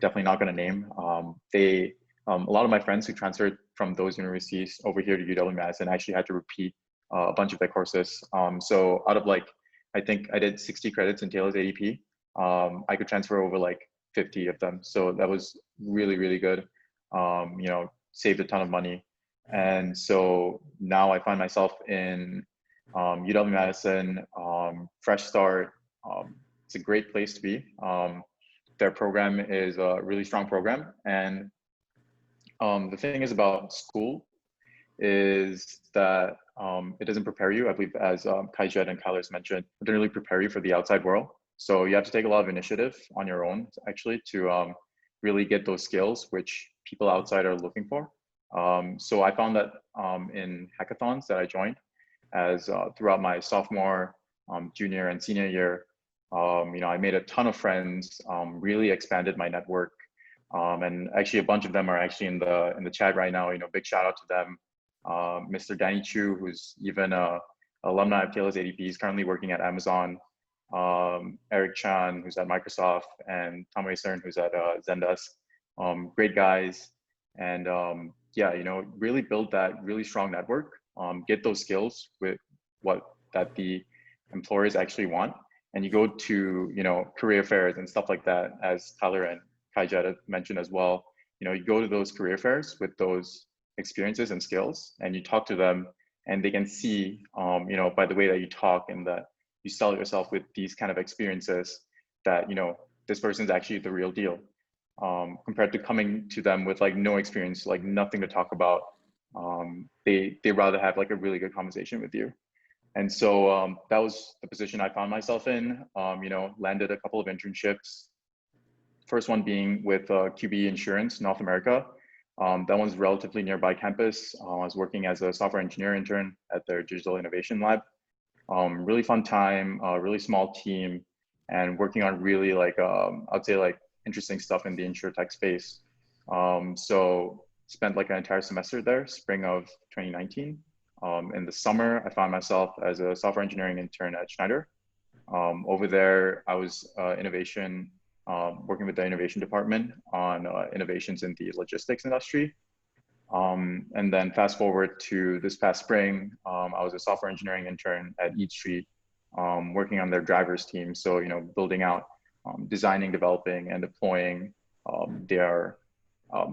definitely not going to name. A lot of my friends who transferred from those universities over here to UW-Madison actually had to repeat a bunch of their courses. So out of like, I think I did 60 credits in Taylor's ADP. I could transfer over like 50 of them. So that was really, really good. Saved a ton of money. And so now I find myself in UW-Madison, fresh start. It's a great place to be. Their program is a really strong program. And the thing is about school is that it doesn't prepare you, I believe, as Kaijet and Kyler's mentioned, it doesn't really prepare you for the outside world. So you have to take a lot of initiative on your own, actually, to really get those skills which people outside are looking for. So I found that in hackathons that I joined as throughout my sophomore, junior, and senior year, I made a ton of friends, really expanded my network. And actually a bunch of them are actually in the chat right now. Big shout out to them. Mr. Danny Chu, who's even a alumni of Taylor's ADP, he's currently working at Amazon. Eric Chan, who's at Microsoft, and Tom Cern, who's at Zendesk. Great guys. And really build that really strong network, get those skills with that the employers actually want. And you go to, career fairs and stuff like that, as Tyler and Kaijet mentioned as well. You go to those career fairs with those experiences and skills, and you talk to them, and they can see, by the way that you talk and that you sell yourself with these kind of experiences, that this person's actually the real deal, compared to coming to them with like no experience, like nothing to talk about. They rather have like a really good conversation with you. And so that was the position I found myself in. Landed a couple of internships. First one being with QB Insurance North America. That one's relatively nearby campus. I was working as a software engineer intern at their digital innovation lab. Really fun time, really small team, and working on really I'd say like interesting stuff in the insurtech space. So spent like an entire semester there, spring of 2019. In the summer, I found myself as a software engineering intern at Schneider. Over there, I was working with the innovation department on innovations in the logistics industry. And then fast forward to this past spring, I was a software engineering intern at Eat Street, working on their drivers team. So, building out, designing, developing, and deploying their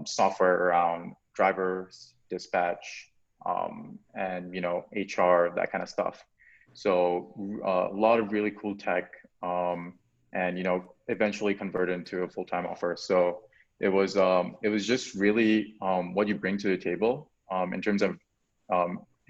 software around drivers, dispatch, and HR, that kind of stuff. So a lot of really cool tech. and eventually converted into a full-time offer. So it was just really what you bring to the table in terms of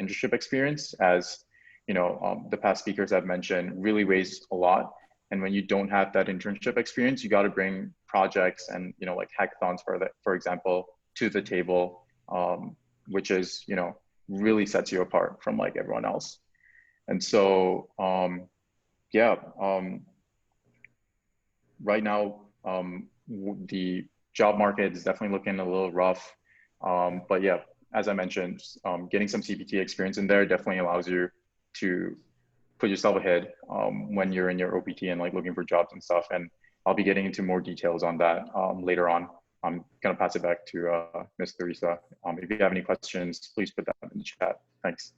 internship experience, as the past speakers have mentioned, really weighs a lot. And when you don't have that internship experience, you got to bring projects and like hackathons for example to the table, which is really sets you apart from like everyone else. And so yeah, right now the job market is definitely looking a little rough, but yeah, as I mentioned, getting some CPT experience in there definitely allows you to put yourself ahead when you're in your OPT and like looking for jobs and stuff. And I'll be getting into more details on that later on. I'm gonna pass it back to Ms. Theresa. If you have any questions, please put that in the chat. Thanks.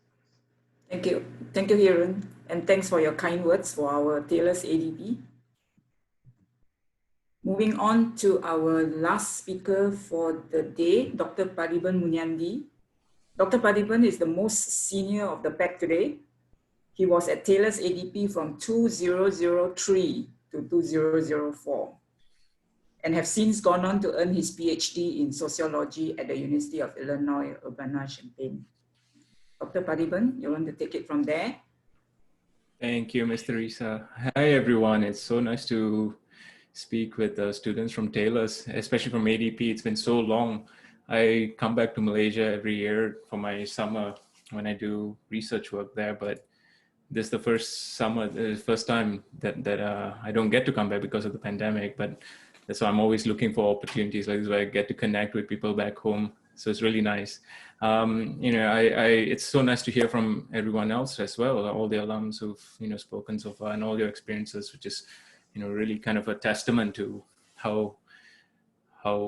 Thank you, Hiren, and thanks for your kind words for our Taylor's ADP. Moving on to our last speaker for the day, Dr. Padiban Munyandi. Dr. Padiban is the most senior of the pack today. He was at Taylor's ADP from 2003 to 2004 and have since gone on to earn his PhD in sociology at the University of Illinois, Urbana-Champaign. Dr. Padiban, you want to take it from there? Thank you, Ms. Theresa. Hi, everyone. It's so nice to speak with students from Taylor's, especially from ADP. It's been so long. I come back to Malaysia every year for my summer when I do research work there, but this is the first summer, the first time that I don't get to come back because of the pandemic, but that's why I'm always looking for opportunities like this where I get to connect with people back home. So it's really nice. It's so nice to hear from everyone else as well, all the alums who've spoken so far and all your experiences, which is really kind of a testament to how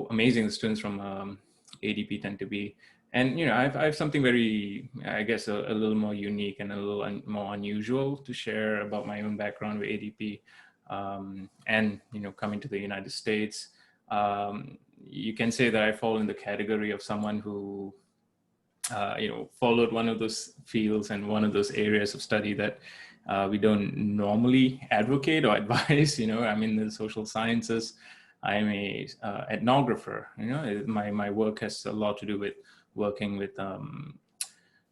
amazing the students from ADP tend to be. And I have something very, I guess, a little more unique and a little more unusual to share about my own background with ADP, and coming to the United States. You can say that I fall in the category of someone who followed one of those fields and one of those areas of study that we don't normally advocate or advise. I'm in the social sciences. I'm a ethnographer. My work has a lot to do with working with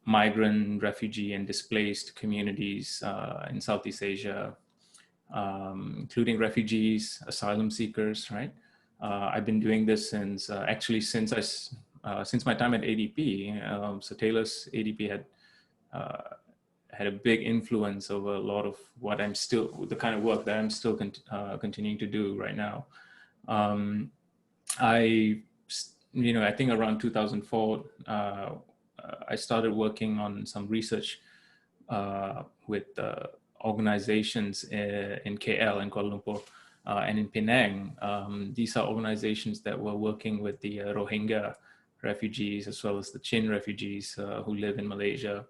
migrant, refugee, and displaced communities in Southeast Asia, including refugees, asylum seekers, right? I've been doing this since my time at ADP. So Taylor's ADP had a big influence over a lot of what the kind of work that I'm still continuing to do right now. I think around 2004, I started working on some research with organizations in KL and Kuala Lumpur and in Penang. These are organizations that were working with the Rohingya refugees as well as the Chin refugees who live in Malaysia.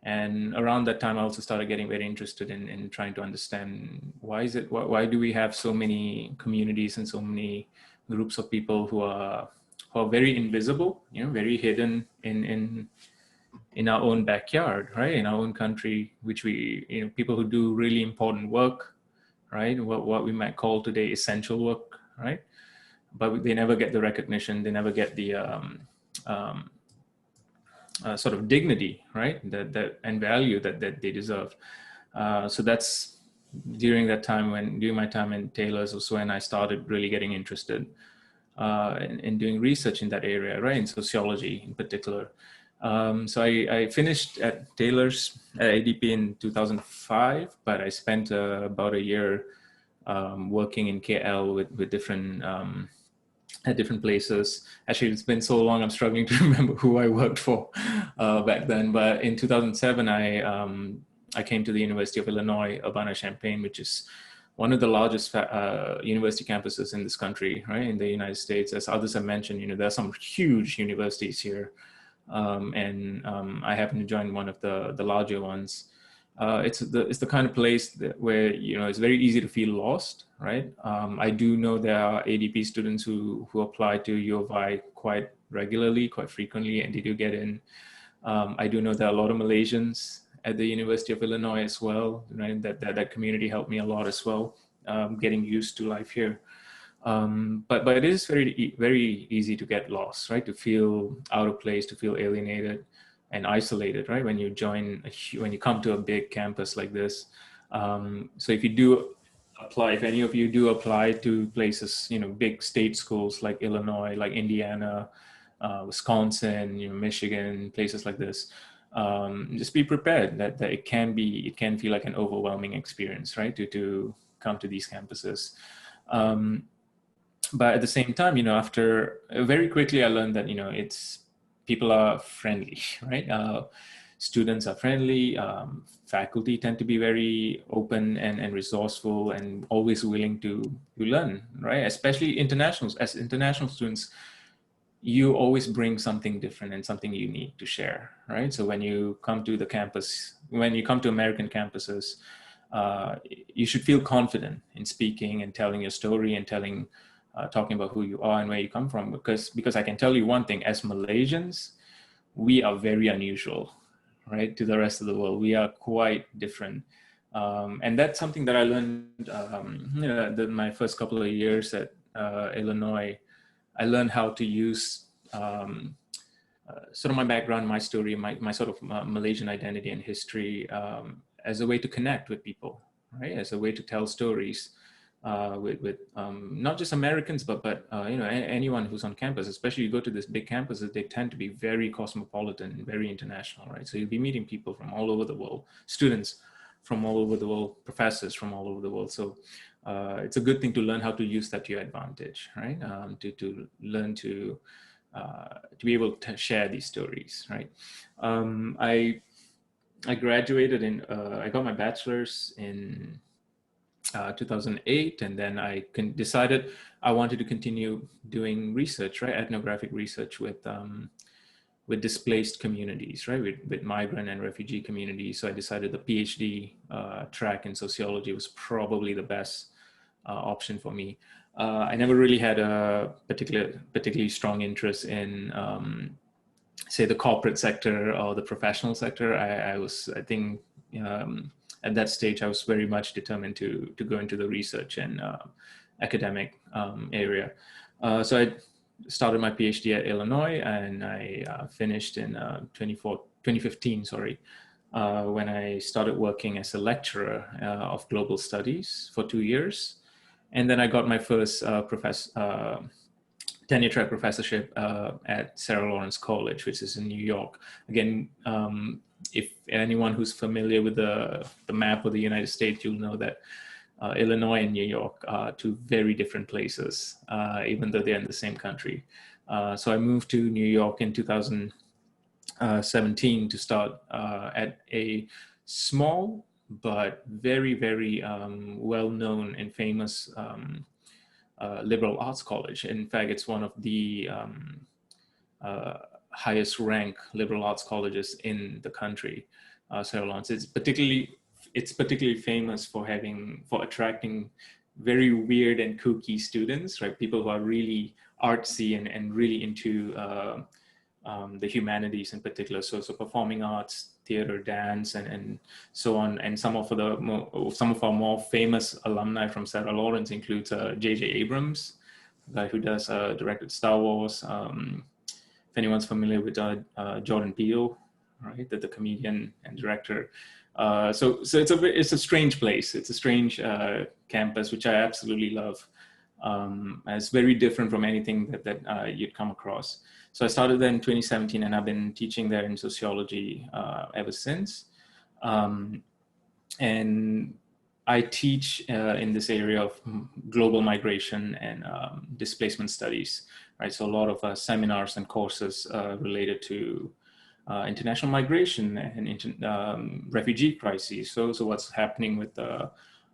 And around that time, I also started getting very interested in trying to understand why do we have so many communities and so many groups of people who are very invisible, very hidden in our own backyard, right? In our own country, which we, people who do really important work, right? What we might call today essential work, right? But they never get the recognition. They never get the sort of dignity, right? That and value that they deserve. So that's during my time in Taylor's was when I started really getting interested in doing research in that area, right? In sociology in particular. So I finished at Taylor's at ADP in 2005, but I spent about a year working in KL with different at different places. Actually, it's been so long, I'm struggling to remember who I worked for back then. But in 2007, I came to the University of Illinois, Urbana-Champaign, which is one of the largest university campuses in this country, right, in the United States. As others have mentioned, there are some huge universities here. I happen to join one of the larger ones. It's the kind of place where it's very easy to feel lost, right? I do know there are ADP students who apply to U of I quite regularly, quite frequently, and they do get in. I do know there are a lot of Malaysians at the University of Illinois as well, right? That community helped me a lot as well. getting used to life here. But it is very easy to get lost, right? To feel out of place, to feel alienated and isolated, right? When you when you come to a big campus like this. So if you do apply, if any of you do apply to places, big state schools like Illinois, like Indiana, Wisconsin, Michigan, places like this, just be prepared that it can feel like an overwhelming experience, right? To come to these campuses. But at the same time, after very quickly, I learned that, people are friendly, right? Students are friendly. Faculty tend to be very open and resourceful and always willing to learn, right? Especially internationals. As international students, you always bring something different and something unique to share, right? So when you come to the campus, when you come to American campuses, you should feel confident in speaking and telling your story and talking about who you are and where you come from, because I can tell you one thing: as Malaysians, we are very unusual, right, to the rest of the world. We are quite different, and that's something that I learned. My first couple of years at Illinois, I learned how to use sort of my background, my story, my sort of Malaysian identity and history as a way to connect with people, right? As a way to tell stories with not just Americans, but anyone who's on campus. Especially you go to this big campuses, they tend to be very cosmopolitan, very international, right? So you'll be meeting people from all over the world, students from all over the world, professors from all over the world. So it's a good thing to learn how to use that to your advantage, right? To learn to be able to share these stories, right? I graduated I got my bachelor's in 2008, and then I decided I wanted to continue doing research, right? Ethnographic research with displaced communities, right? With migrant and refugee communities. So I decided the PhD track in sociology was probably the best option for me. I never really had a particularly strong interest in, say, the corporate sector or the professional sector. I think at that stage, I was very much determined to go into the research and academic area. So I started my PhD at Illinois, and I finished in 2015, when I started working as a lecturer of global studies for 2 years. And then I got my first tenure track professorship at Sarah Lawrence College, which is in New York. Again, if anyone who's familiar with the map of the United States, you'll know that Illinois and New York are two very different places, even though they're in the same country. So I moved to New York in 2017 to start at a small but very, very well-known and famous liberal arts college. In fact, it's one of the highest ranked liberal arts colleges in the country, Sarah Lawrence. It's particularly famous for attracting very weird and kooky students, right? People who are really artsy and really into the humanities in particular. So performing arts, theater, dance, and so on. And some of our more famous alumni from Sarah Lawrence includes J.J. Abrams, the guy who directed Star Wars. If anyone's familiar with Jordan Peele, right, the comedian and director. So it's a strange place. It's a strange campus, which I absolutely love. It's very different from anything that you'd come across. So I started there in 2017, and I've been teaching there in sociology ever since. And I teach in this area of global migration and displacement studies, right? So a lot of seminars and courses related to international migration and refugee crises. So what's happening with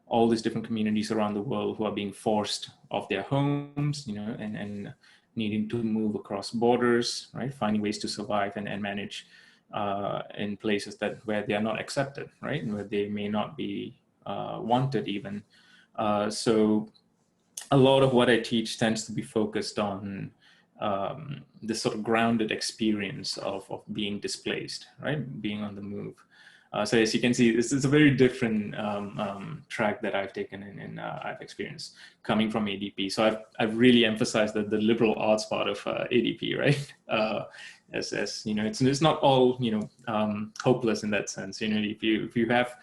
all these different communities around the world who are being forced off their homes, and needing to move across borders, right? Finding ways to survive and manage in places where they are not accepted, right? And where they may not be wanted even. So a lot of what I teach tends to be focused on this sort of grounded experience of being displaced, right? Being on the move. So as you can see, this is a very different track that I've taken and I've experienced coming from ADP. So I've really emphasized the liberal arts part of ADP, right? As you know, it's not all hopeless in that sense. You know, if you have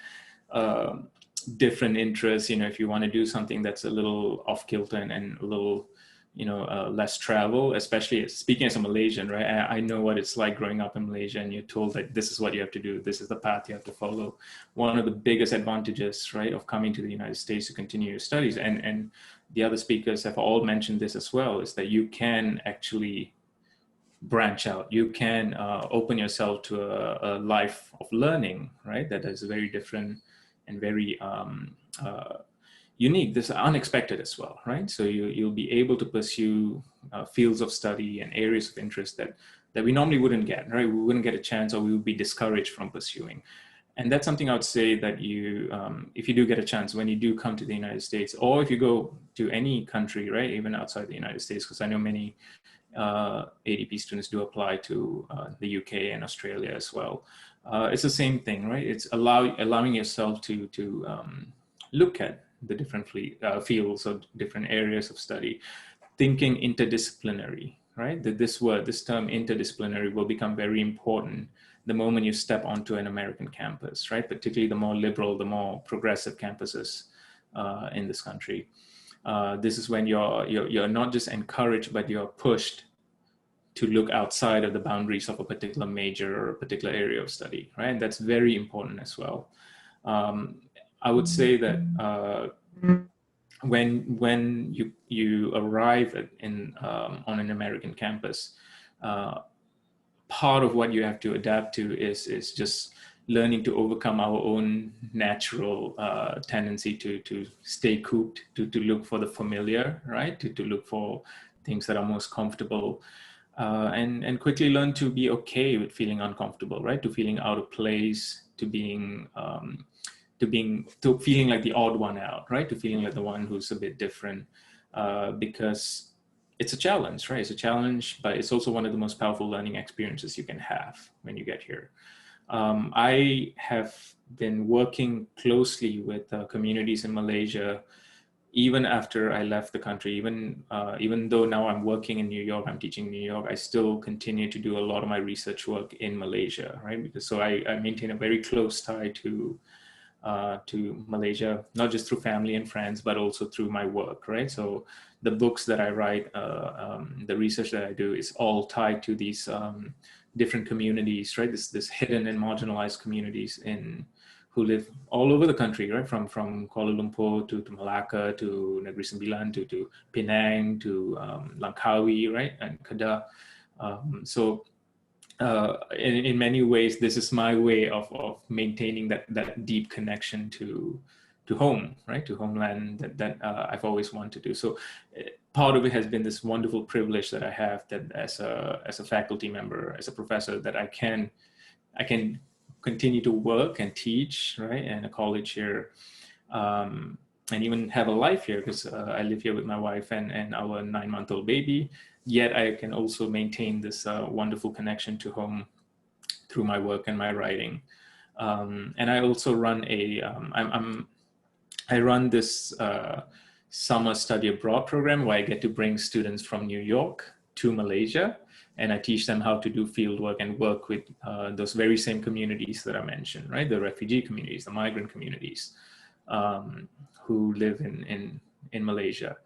different interests, you know, if you want to do something that's a little off kilter and a little less travel, especially speaking as a Malaysian, right? I know what it's like growing up in Malaysia and you're told that this is what you have to do. This is the path you have to follow. One of the biggest advantages, right, of coming to the United States to continue your studies, and the other speakers have all mentioned this as well, is that you can actually branch out. You can open yourself to a life of learning, right? That is very different and very unique. This is unexpected as well, right? So you'll be able to pursue fields of study and areas of interest that we normally wouldn't get, right? We wouldn't get a chance, or we would be discouraged from pursuing. And that's something I would say that you, if you do get a chance, when you do come to the United States, or if you go to any country, right, even outside the United States, because I know many ADP students do apply to the UK and Australia as well. It's the same thing, right? It's allowing yourself to look at the different fields or different areas of study, thinking interdisciplinary, right? That this term interdisciplinary will become very important the moment you step onto an American campus, right? Particularly the more liberal, the more progressive campuses in this country. This is when you're not just encouraged, but you're pushed to look outside of the boundaries of a particular major or a particular area of study, right? And that's very important as well. I would say that when you arrive on an American campus, part of what you have to adapt to is just learning to overcome our own natural tendency to stay cooped, to look for the familiar, right? To look for things that are most comfortable, and quickly learn to be okay with feeling uncomfortable, right? To feeling out of place, to feeling like the odd one out, right? To feeling like the one who's a bit different, because it's a challenge, right? It's a challenge, but it's also one of the most powerful learning experiences you can have when you get here. I have been working closely with communities in Malaysia even after I left the country. Even though now I'm working in New York, I'm teaching in New York, I still continue to do a lot of my research work in Malaysia, right? Because I maintain a very close tie to Malaysia, not just through family and friends, but also through my work, right? So the books that I write, the research that I do is all tied to these different communities, right? This hidden and marginalized communities who live all over the country, right? From Kuala Lumpur to Malacca to Negeri Sembilan to Penang to Langkawi, right? And Kedah. In many ways, this is my way of maintaining that deep connection to home, right? To homeland that I've always wanted to do. So part of it has been this wonderful privilege that I have, that as a faculty member, as a professor, that I can continue to work and teach, right? And a college here, and even have a life here, because I live here with my wife and our 9-month-old baby. Yet I can also maintain this wonderful connection to home through my work and my writing. And I also run I run this summer study abroad program where I get to bring students from New York to Malaysia, and I teach them how to do field work and work with those very same communities that I mentioned, right? The refugee communities, the migrant communities who live in Malaysia.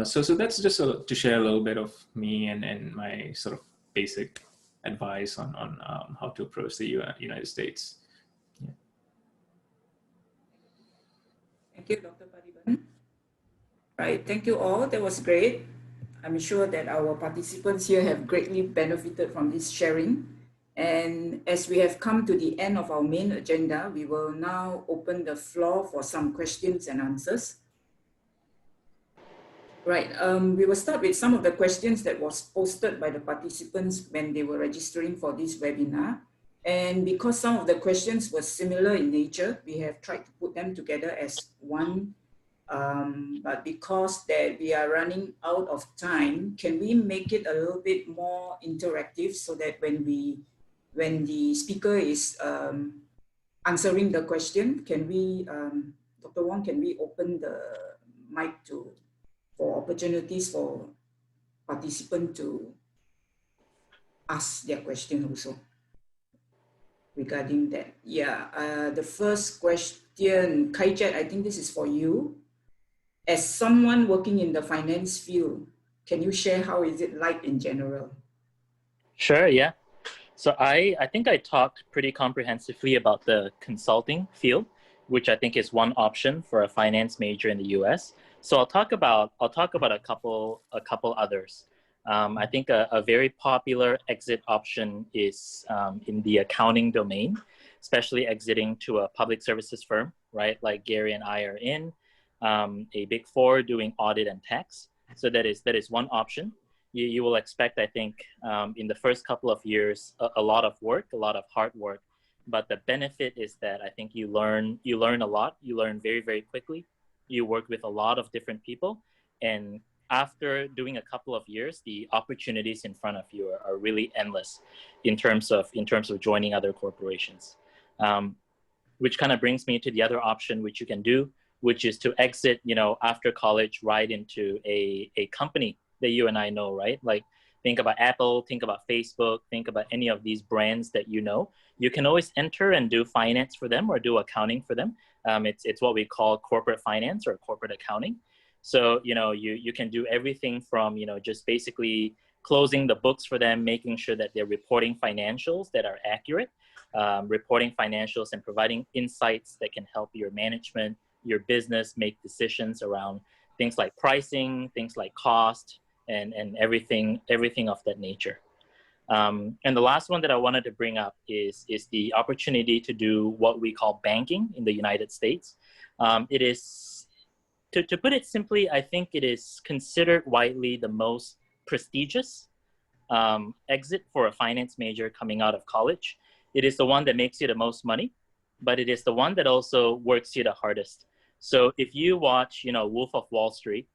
So that's just to share a little bit of me and my sort of basic advice on how to approach the United States. Yeah. Thank you, Dr. Padiban. Right, thank you all. That was great. I'm sure that our participants here have greatly benefited from this sharing. And as we have come to the end of our main agenda, we will now open the floor for some questions and answers. Right, we will start with some of the questions that was posted by the participants when they were registering for this webinar. And because some of the questions were similar in nature, we have tried to put them together as one. But because that we are running out of time, can we make it a little bit more interactive so that when the speaker is answering the question, can we, Dr. Wong, can we open the mic for opportunities for participants to ask their question also regarding that? Yeah, the first question, Kai-Jet, I think this is for you. As someone working in the finance field, can you share how is it like in general? Sure, yeah. So I think I talked pretty comprehensively about the consulting field, which I think is one option for a finance major in the US. So I'll talk about a couple others. I think a very popular exit option is in the accounting domain, especially exiting to a public services firm, right? Like Gary and I are in, a big four doing audit and tax. So that is one option. You will expect, I think, in the first couple of years, a lot of work, a lot of hard work. But the benefit is that I think you learn a lot. You learn very, very quickly. You work with a lot of different people. And after doing a couple of years, the opportunities in front of you are really endless in terms of joining other corporations. Which kind of brings me to the other option, which you can do, which is to exit, after college, right into a company that you and I know, right? Like think about Apple, think about Facebook, think about any of these brands that you know. You can always enter and do finance for them or do accounting for them. It's what we call corporate finance or corporate accounting. So, you can do everything from, just basically closing the books for them, making sure that they're reporting financials that are accurate, reporting financials and providing insights that can help your management, your business make decisions around things like pricing, things like cost, and everything of that nature. And the last one that I wanted to bring up is the opportunity to do what we call banking in the United States. It is, to put it simply, I think it is considered widely the most prestigious exit for a finance major coming out of college. It is the one that makes you the most money, but it is the one that also works you the hardest. So if you watch, Wolf of Wall Street,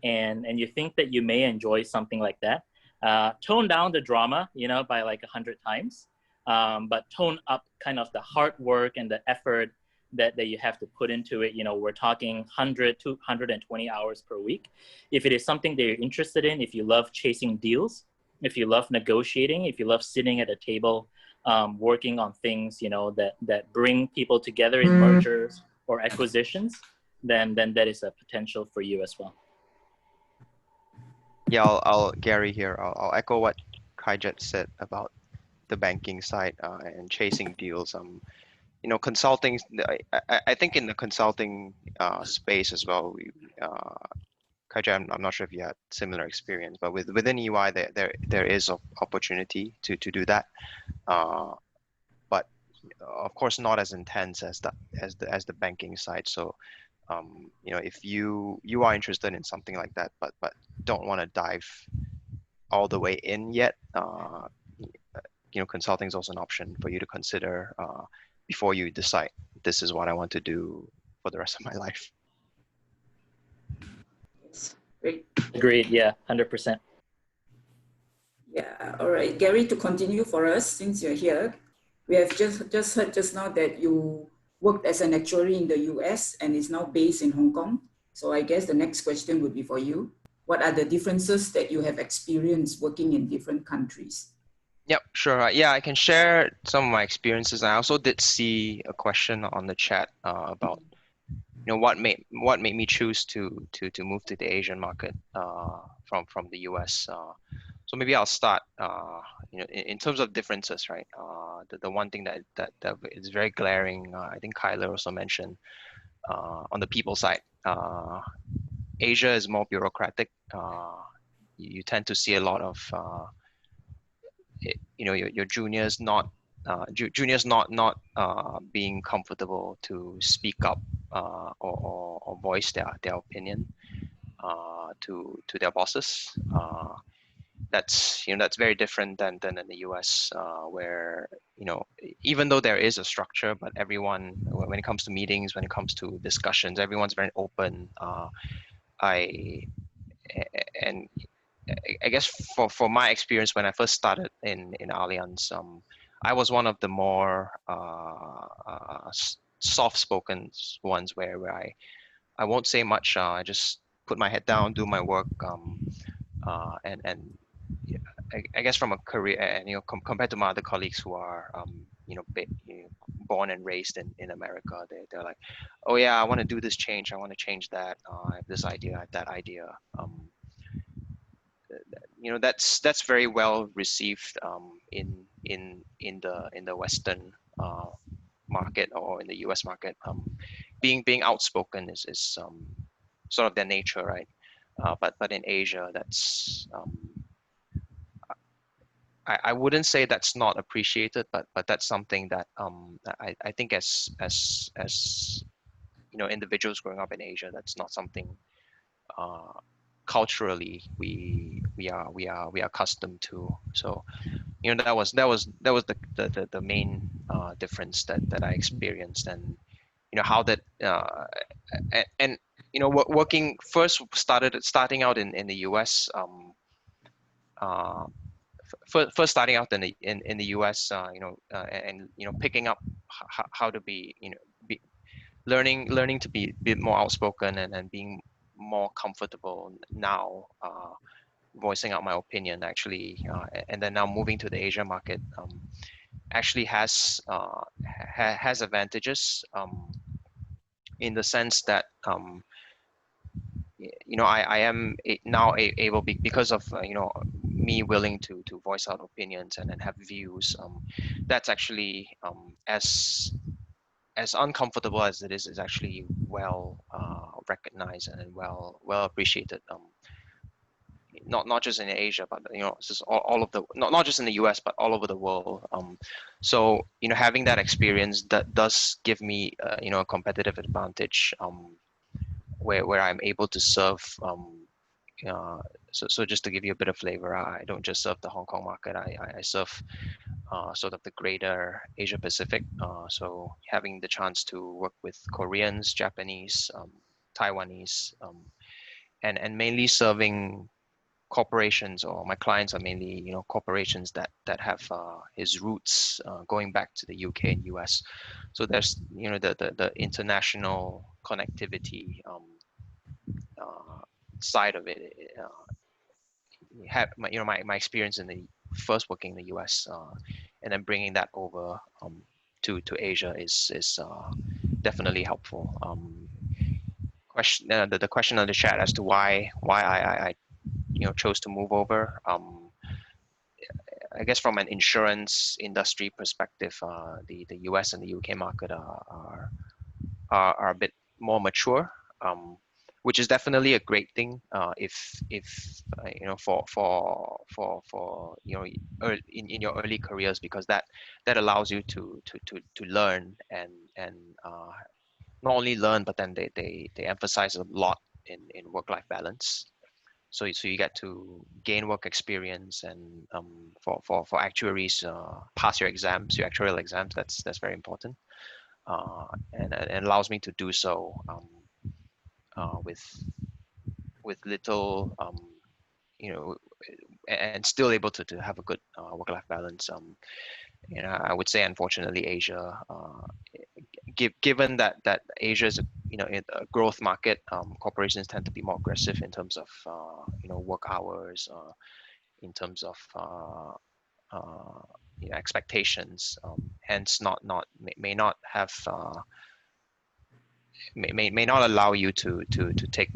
and you think that you may enjoy something like that, tone down the drama, by like 100 times, but tone up kind of the hard work and the effort that you have to put into it. We're talking 100 to 120 hours per week. If it is something that you're interested in, if you love chasing deals, if you love negotiating, if you love sitting at a table, working on things, that bring people together in mergers or acquisitions, then that is a potential for you as well. Yeah, I'll Gary here. I'll echo what Kaijet said about the banking side and chasing deals. Consulting. I think in the consulting space as well. Kaijet, I'm not sure if you had similar experience, but within EY, there is opportunity to do that. But of course, not as intense as the banking side. So. If you are interested in something like that, but don't want to dive all the way in yet, consulting is also an option for you to consider before you decide this is what I want to do for the rest of my life. Great. Agreed. Yeah, 100%. Yeah. All right, Gary. To continue for us, since you're here, we have just heard just now that you worked as an actuary in the US and is now based in Hong Kong. So I guess the next question would be for you. What are the differences that you have experienced working in different countries? Yep, sure. Yeah, I can share some of my experiences. I also did see a question on the chat about what made me choose to move to the Asian market from the US. So maybe I'll start. In terms of differences, right? The one thing that is very glaring, I think Kyler also mentioned, on the people side, Asia is more bureaucratic. You tend to see a lot of, your juniors not being comfortable to speak up or voice their opinion to their bosses. That's very different than in the US, where even though there is a structure, but everyone, when it comes to meetings, when it comes to discussions, everyone's very open. I guess for my experience when I first started in Allianz, I was one of the more soft-spoken ones where I won't say much. I just put my head down, do my work, and yeah, I guess from a career, and compared to my other colleagues who are born and raised in America, they're like, oh yeah, I want to do this change, I want to change that, I have this idea, I have that idea. That's very well received in the Western market or in the US market. Being outspoken is sort of their nature, right? But in Asia, that's I wouldn't say that's not appreciated, but that's something that I think as individuals growing up in Asia, that's not something culturally we are accustomed to. So that was the main difference that I experienced, and how that and working first starting out in the US. First starting out in the US, and picking up how to be learning to be a bit more outspoken, and being more comfortable now voicing out my opinion actually, and then now moving to the Asia market actually has advantages in the sense that I am now able, because of me willing to voice out opinions and have views. That's actually as uncomfortable as it is actually well recognized and well appreciated. Not just in Asia, but it's just all of the not just in the US, but all over the world. So having that experience that does give me a competitive advantage, where I'm able to serve. So just to give you a bit of flavor, I don't just serve the Hong Kong market. I serve sort of the greater Asia Pacific. So having the chance to work with Koreans, Japanese, Taiwanese, and mainly serving corporations, or my clients are mainly corporations that have his roots going back to the UK and US. So there's the international connectivity side of it. My experience in the first working in the US, and then bringing that over to Asia is definitely helpful. The question on the chat as to why I chose to move over. I guess from an insurance industry perspective, the US and the UK market are a bit more mature, which is definitely a great thing if for in your early careers, because that allows you to learn and not only learn, but then they emphasize a lot in work-life balance. So you get to gain work experience, and for actuaries, pass your exams, your actuarial exams. That's very important, and allows me to do so with little and still able to have a good work-life balance. I would say, unfortunately, Asia, given that Asia is a growth market, corporations tend to be more aggressive in terms of work hours, in terms of expectations. Hence, may not have may not allow you to take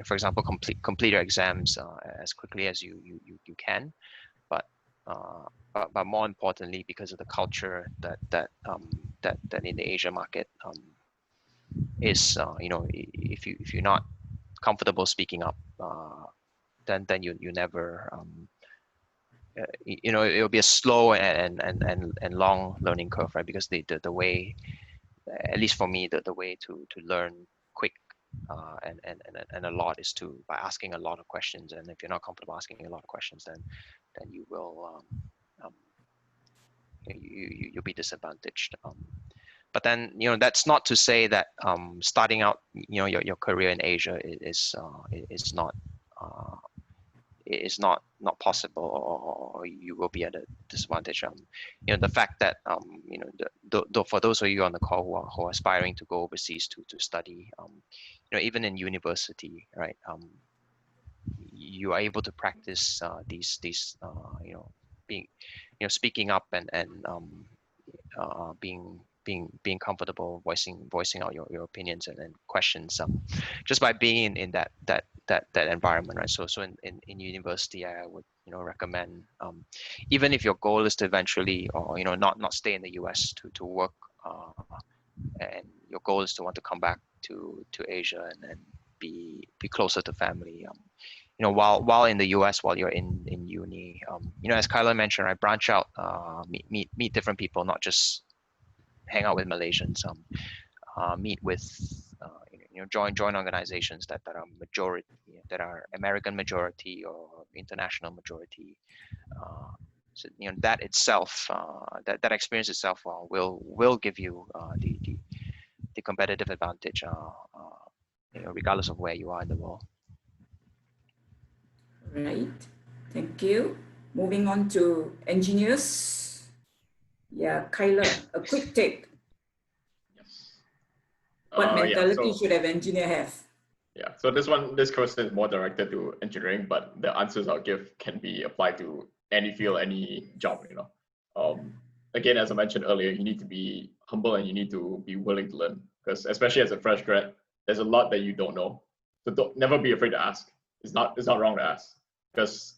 for example, complete your exams as quickly as you can, but more importantly, because of the culture that in the Asia market is if you're not comfortable speaking up, then you never it'll be a slow and long learning curve, right? Because the way, at least for me, the way to learn quick and a lot is by asking a lot of questions. And if you're not comfortable asking a lot of questions, then you will you'll be disadvantaged. But then that's not to say that starting out your career in Asia is not is not possible, or you will be at a disadvantage. The fact that for those of you on the call who are aspiring to go overseas to study, even in university, right? You are able to practice these being speaking up and being comfortable voicing out your opinions and questions, just by being in that environment, right? So in university, I would recommend, even if your goal is to eventually, or not stay in the US to work, and your goal is to want to come back to Asia and be closer to family, while in the US, while you're in uni, as Kyla mentioned, I branch out, meet different people, not just hang out with Malaysians, meet with join organizations that are majority, that are American majority or international majority. So that itself, that experience itself, will give you the competitive advantage, regardless of where you are in the world. Right. Thank you. Moving on to engineers. Yeah, Kyla, a quick take. Yes. What mentality so, should an engineer have? Yeah, so this question is more directed to engineering, but the answers I'll give can be applied to any field, any job, Again, as I mentioned earlier, you need to be humble and you need to be willing to learn, because especially as a fresh grad, there's a lot that you don't know. So never be afraid to ask. It's not wrong to ask, because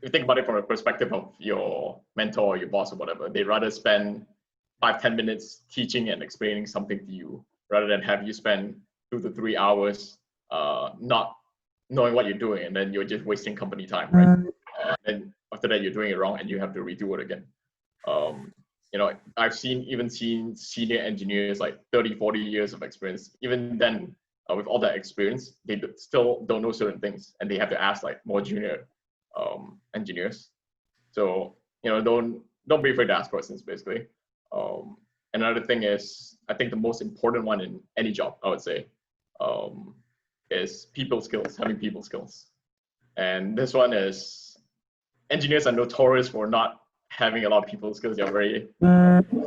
if you think about it from a perspective of your mentor or your boss or whatever, they'd rather spend 5-10 minutes teaching and explaining something to you rather than have you spend 2 to 3 hours not knowing what you're doing, and then you're just wasting company time, right? And after that, you're doing it wrong and you have to redo it again. I've seen senior engineers like 30-40 years of experience. Even then, with all that experience, they still don't know certain things, and they have to ask like more junior engineers. So don't be afraid to ask questions, basically. Another thing is, I think the most important one in any job, I would say, is people skills, having people skills. And this one is, engineers are notorious for not having a lot of people skills. They're very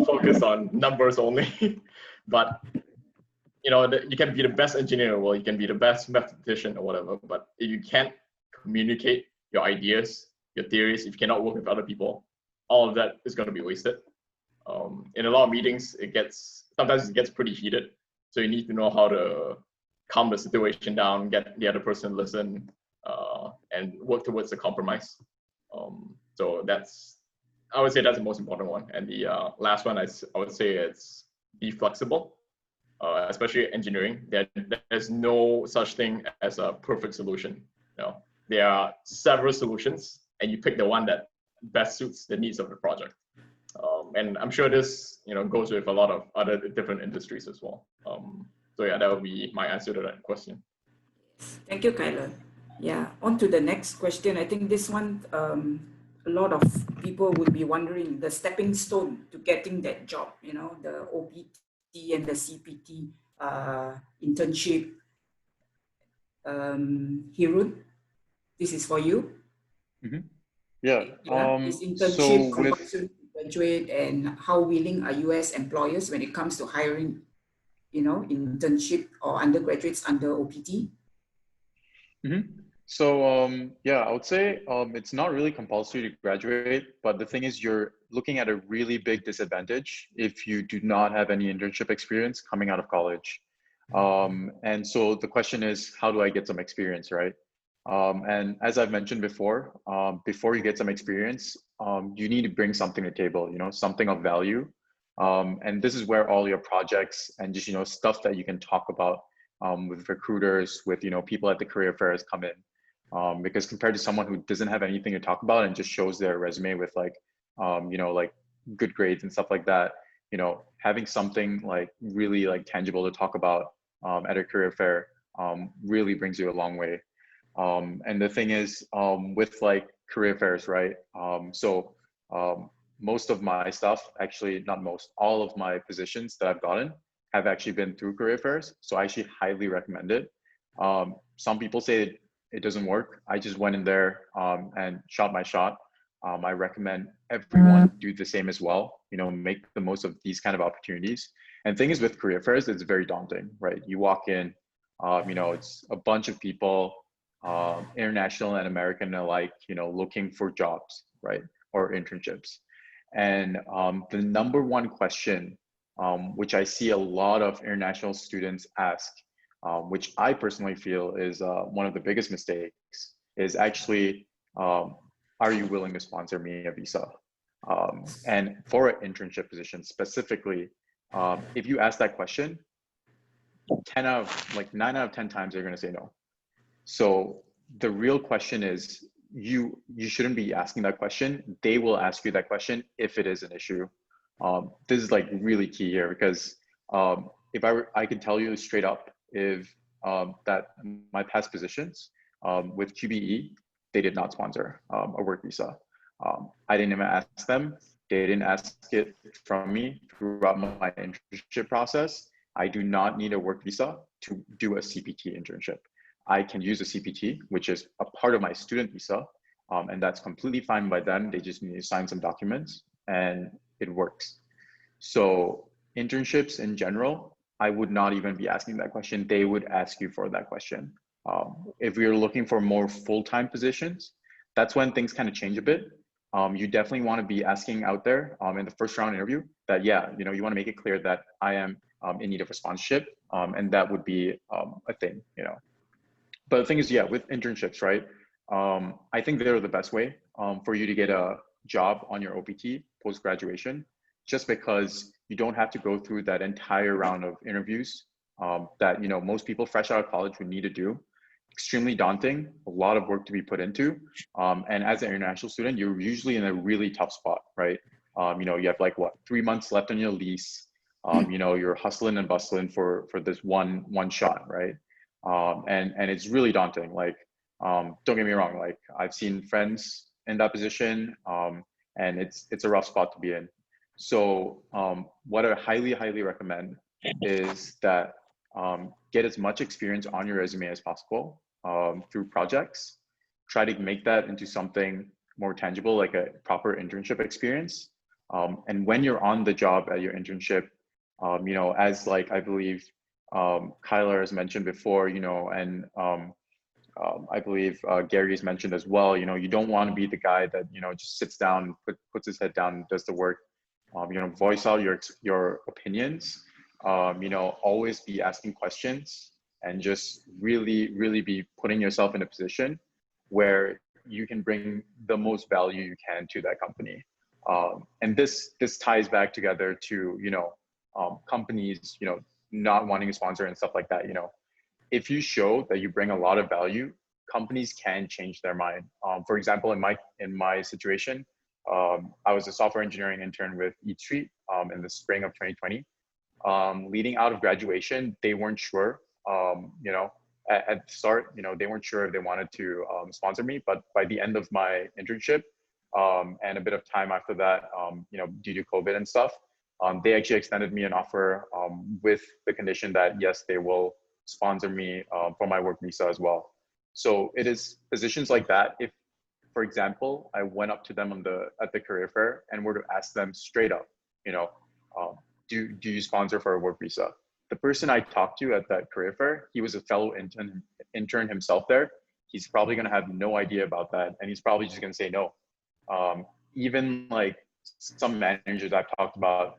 focused on numbers only. But you can be the best engineer in the world, you can be the best mathematician or whatever, but if you can't communicate your ideas, your theories, if you cannot work with other people, all of that is going to be wasted. In a lot of meetings, sometimes it gets pretty heated. So you need to know how to calm the situation down, get the other person to listen, and work towards a compromise. So I would say that's the most important one. And the last one, I would say, it's be flexible, especially engineering. There's no such thing as a perfect solution. There are several solutions, and you pick the one that best suits the needs of the project. And I'm sure this goes with a lot of other different industries as well. So yeah, that would be my answer to that question. Thank you, Kyla. Yeah, on to the next question. I think this one, a lot of people would be wondering the stepping stone to getting that job, the OPT and the CPT internship. Hirun, this is for you. Mm-hmm. Yeah. Is internship compulsory to graduate, and how willing are US employers when it comes to hiring, internship or undergraduates under OPT? Mm-hmm. So yeah, I would say it's not really compulsory to graduate, but the thing is, you're looking at a really big disadvantage if you do not have any internship experience coming out of college. And so the question is, how do I get some experience, right? And as I've mentioned before you get some experience, you need to bring something to the table, something of value. And this is where all your projects and just, stuff that you can talk about with recruiters, with, people at the career fairs come in. Because compared to someone who doesn't have anything to talk about and just shows their resume with like good grades and stuff like that, having something like really like tangible to talk about at a career fair really brings you a long way. And the thing is, with like career fairs, right? Most of my stuff, actually not most, all of my positions that I've gotten have actually been through career fairs. So I actually highly recommend it. Some people say it doesn't work. I just went in there and shot my shot. I recommend everyone do the same as well. You know, make the most of these kind of opportunities. And thing is with career fairs, it's very daunting, right? You walk in, you know, it's a bunch of people, international and American alike, you know, looking for jobs, right? Or internships. And the number one question, which I see a lot of international students ask, which I personally feel is one of the biggest mistakes, is actually, are you willing to sponsor me a visa? And for an internship position specifically, if you ask that question, 9 out of 10 times they're going to say no. So the real question is, you shouldn't be asking that question. They will ask you that question if it is an issue. This is like really key here, because if I can tell you straight up, if that my past positions with QBE, they did not sponsor a work visa. I didn't even ask them. They didn't ask it from me throughout my internship process. I do not need a work visa to do a CPT internship. I can use a CPT, which is a part of my student visa, and that's completely fine by them. They just need to sign some documents and it works. So internships in general, I would not even be asking that question. They would ask you for that question. If you're looking for more full-time positions, that's when things kind of change a bit. You definitely want to be asking out there in the first round interview that, yeah, you know, you want to make it clear that I am in need of a sponsorship, and that would be a thing, you know. But the thing is, yeah, with internships, right? I think they're the best way for you to get a job on your OPT post-graduation, just because you don't have to go through that entire round of interviews that, you know, most people fresh out of college would need to do. Extremely daunting, a lot of work to be put into. And as an international student, you're usually in a really tough spot, right? You know, you have like what, 3 months left on your lease. You know, you're hustling and bustling for this one shot, right? And it's really daunting. Like, don't get me wrong, like I've seen friends in that position, and it's a rough spot to be in. So what I highly recommend is that get as much experience on your resume as possible through projects. Try to make that into something more tangible, like a proper internship experience. And when you're on the job at your internship, you know, as like I believe Kyler has mentioned before, you know, and I believe Gary's mentioned as well, you know, you don't want to be the guy that, you know, just sits down, puts his head down, does the work. You know, voice out your opinions. You know, always be asking questions, and just really be putting yourself in a position where you can bring the most value you can to that company. And this ties back together to, you know, companies, you know, not wanting to sponsor and stuff like that. You know, if you show that you bring a lot of value, companies can change their mind. For example, in my situation, I was a software engineering intern with Eat Street in the spring of 2020. Leading out of graduation, they weren't sure, you know, at the start, you know, they weren't sure if they wanted to sponsor me, but by the end of my internship and a bit of time after that, you know, due to COVID and stuff, they actually extended me an offer with the condition that, yes, they will sponsor me for my work visa as well. So it is positions like that. If, for example, I went up to them at the career fair and were to ask them straight up, you know, do you sponsor for a work visa? The person I talked to at that career fair, he was a fellow intern himself there. He's probably going to have no idea about that, and he's probably just going to say no. Even like some managers I've talked about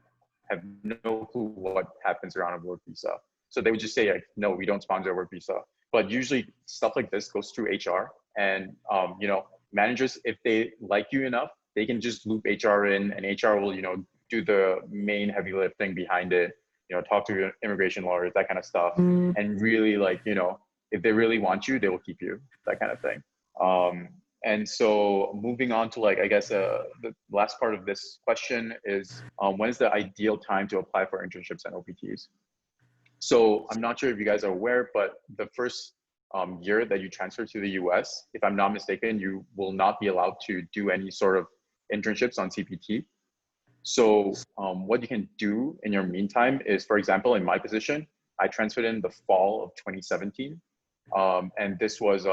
have no clue what happens around a work visa. So they would just say, like, no, we don't sponsor a work visa. But usually stuff like this goes through HR, and you know, managers, if they like you enough, they can just loop HR in, and HR will, you know, do the main heavy lifting behind it, you know, talk to your immigration lawyers, that kind of stuff. And really, like, you know, if they really want you, they will keep you, that kind of thing. And so moving on to, like, I guess the last part of this question is, when is the ideal time to apply for internships and OPTs? So I'm not sure if you guys are aware, but the first year that you transfer to the US, if I'm not mistaken, you will not be allowed to do any sort of internships on CPT. So what you can do in your meantime is, for example, in my position, I transferred in the fall of 2017. And this was,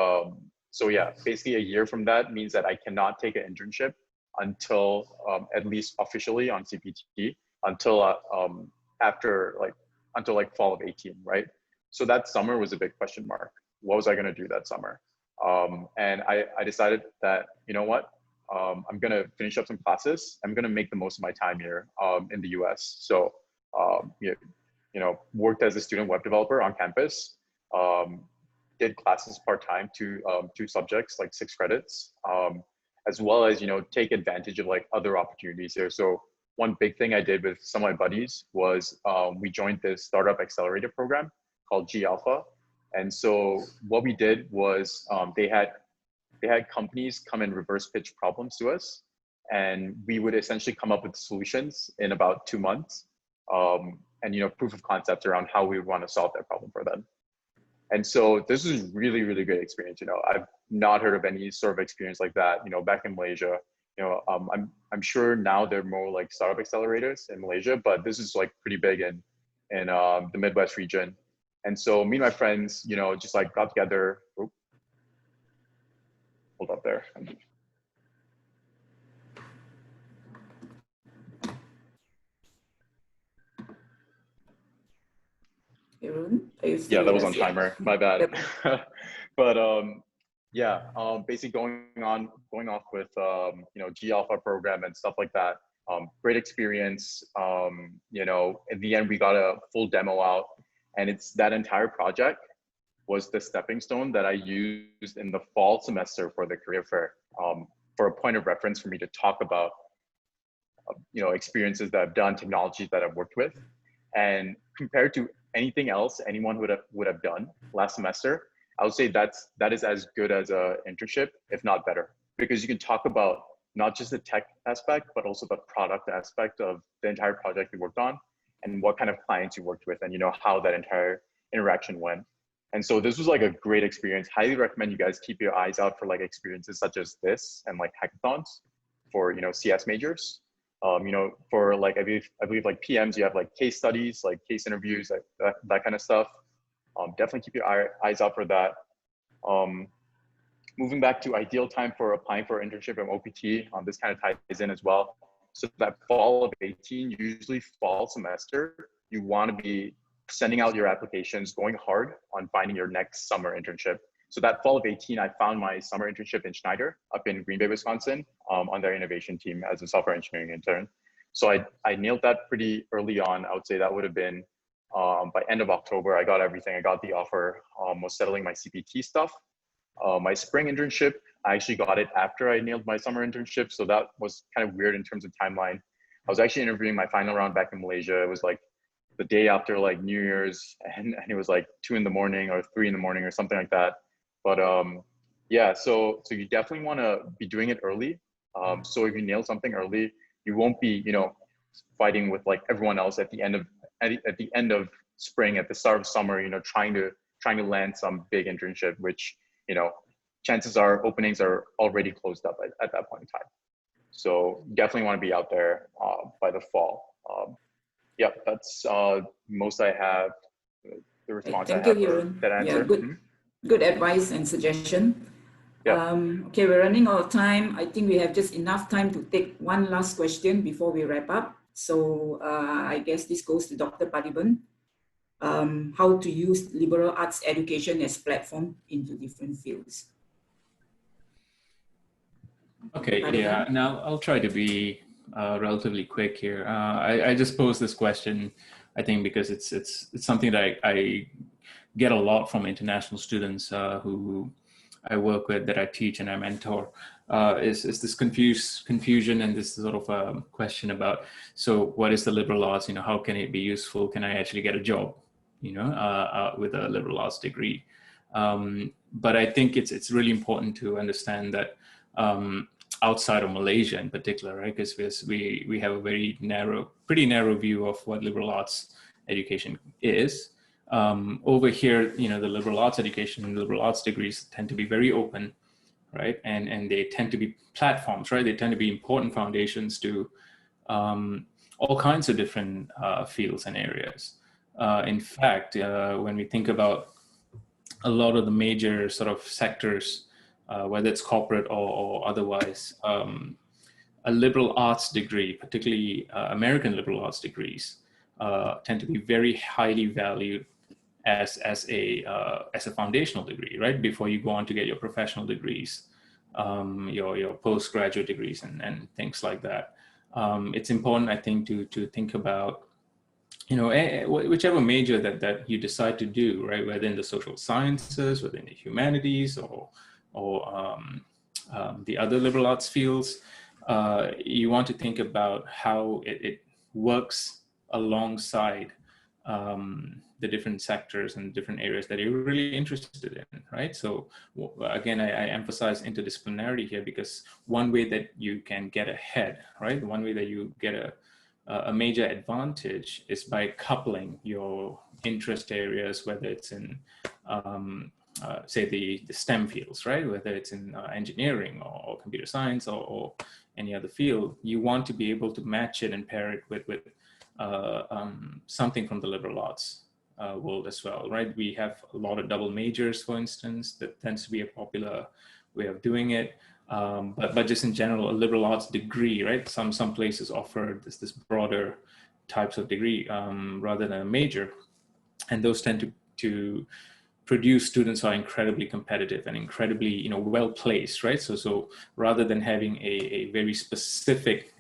so yeah, basically a year from that means that I cannot take an internship until at least officially on CPT until after until fall of 18, right? So that summer was a big question mark. What was I going to do that summer? And I decided that, you know what, I'm going to finish up some classes. I'm going to make the most of my time here in the US. So, you worked as a student web developer on campus, did classes part-time, two subjects, like 6 credits, as well as, take advantage of other opportunities here. So one big thing I did with some of my buddies was we joined this startup accelerator program called G Alpha. And so what we did was they had companies come and reverse pitch problems to us, and we would essentially come up with solutions in about 2 months, and proof of concept around how we would want to solve that problem for them. And so this is really, really great experience. I've not heard of any sort of experience like that, back in Malaysia. I'm sure now there are more like startup accelerators in Malaysia, but this is pretty big in the Midwest region. And so me and my friends, just got together. Hold up there. Arun, yeah, that was on timer. My bad. But yeah, basically going off with G Alpha program and stuff like that. Great experience. In the end, we got a full demo out, and it's that entire project was the stepping stone that I used in the fall semester for the career fair, for a point of reference for me to talk about experiences that I've done, technologies that I've worked with. And compared to anything else anyone would have done last semester, I would say that is as good as an internship, if not better, because you can talk about not just the tech aspect, but also the product aspect of the entire project you worked on and what kind of clients you worked with, and how that entire interaction went. And so this was a great experience. Highly recommend you guys keep your eyes out for experiences such as this and hackathons for CS majors. For I believe PMs, you have case studies, case interviews, that kind of stuff. Definitely keep your eyes out for that. Moving back to ideal time for applying for an internship and OPT, this kind of ties in as well. So that fall of 18, usually fall semester, you want to be sending out your applications, going hard on finding your next summer internship. So that fall of 18, I found my summer internship in Schneider up in Green Bay, Wisconsin, on their innovation team as a software engineering intern. So I nailed that pretty early on. I would say that would have been by end of October. I got everything. I got the offer, was settling my CPT stuff. My spring internship, I actually got it after I nailed my summer internship. So that was kind of weird in terms of timeline. I was actually interviewing my final round back in Malaysia. It was the day after New Year's, and it was 2 in the morning or 3 in the morning or something like that. But yeah, so you definitely want to be doing it early. So if you nail something early, you won't be fighting with everyone else at the end of spring, at the start of summer, trying to land some big internship, which chances are openings are already closed up at that point in time. So definitely want to be out there by the fall. Yeah, that's most I have. The response Thank I have you, for Hiran. that answer. Yeah, good advice and suggestion. Yeah. Okay, we're running out of time. I think we have just enough time to take one last question before we wrap up. So I guess this goes to Dr. Padiban. How to use liberal arts education as platform into different fields. Okay, yeah, now I'll try to be relatively quick here. I just posed this question, I think, because it's something that I get a lot from international students who I work with, that I teach and I mentor. Is this confusion and this sort of question about, so what is the liberal arts? How can it be useful? Can I actually get a job? With a liberal arts degree. But I think it's really important to understand that outside of Malaysia in particular, right? Because we have a very pretty narrow view of what liberal arts education is. Over here, the liberal arts education and liberal arts degrees tend to be very open, right? And they tend to be platforms, right? They tend to be important foundations to all kinds of different fields and areas. In fact, when we think about a lot of the major sort of sectors, whether it's corporate or otherwise, a liberal arts degree, particularly American liberal arts degrees, tend to be very highly valued as a foundational degree, right? Before you go on to get your professional degrees, your postgraduate degrees and things like that. It's important, I think, to think about, you know, whichever major that you decide to do, right? Whether in the social sciences, whether in the humanities, or the other liberal arts fields, you want to think about how it works alongside the different sectors and different areas that you're really interested in, right? So again, I emphasize interdisciplinarity here, because one way that you can get ahead, right? One way that you get a major advantage is by coupling your interest areas, whether it's in say the STEM fields, right? Whether it's in engineering or computer science or any other field, you want to be able to match it and pair it with something from the liberal arts world as well, right? We have a lot of double majors, for instance. That tends to be a popular way of doing it. But just in general, a liberal arts degree, right? Some places offer this broader types of degree rather than a major, and those tend to produce students who are incredibly competitive and incredibly, you know, well placed, right? So rather than having a very specific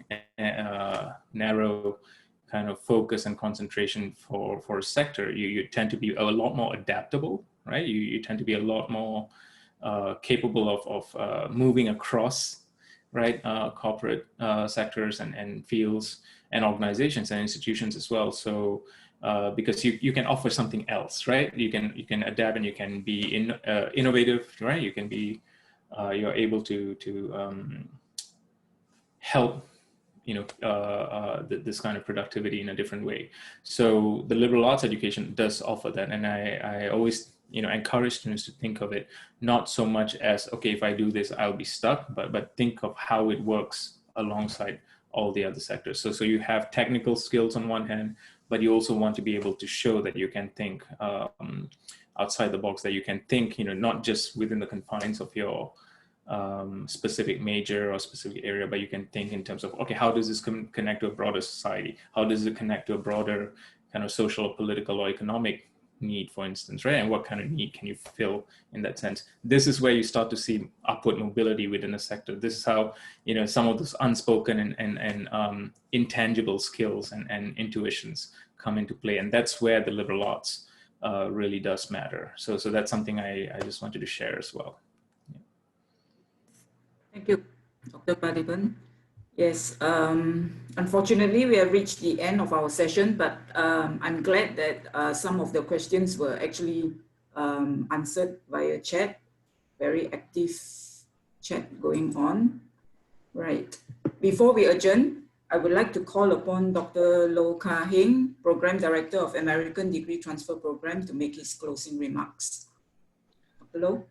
narrow kind of focus and concentration for a sector, you tend to be a lot more adaptable, right? You tend to be a lot more capable of moving across, right, corporate sectors and fields and organizations and institutions as well. So because you can offer something else, right? You can adapt and you can be innovative, right? You can be you're able to help, you know, this kind of productivity in a different way. So the liberal arts education does offer that, and I always, you know, encourage students to think of it not so much as, okay, if I do this, I'll be stuck, but think of how it works alongside all the other sectors. So you have technical skills on one hand, but you also want to be able to show that you can think outside the box, that you can think, you know, not just within the confines of your specific major or specific area, but you can think in terms of, okay, how does this connect to a broader society? How does it connect to a broader kind of social or political or economic need, for instance, right? And what kind of need can you fill in that sense? This is where you start to see upward mobility within a sector. This is how, you know, some of those unspoken and intangible skills and intuitions come into play. And that's where the liberal arts really does matter. So that's something I just wanted to share as well. Yeah. Thank you, Dr. Padipan. Yes, unfortunately, we have reached the end of our session, but I'm glad that some of the questions were actually answered via chat. Very active chat going on. Right. Before we adjourn, I would like to call upon Dr. Loh Kah Heng, Program Director of American Degree Transfer Program, to make his closing remarks. Dr. Loh?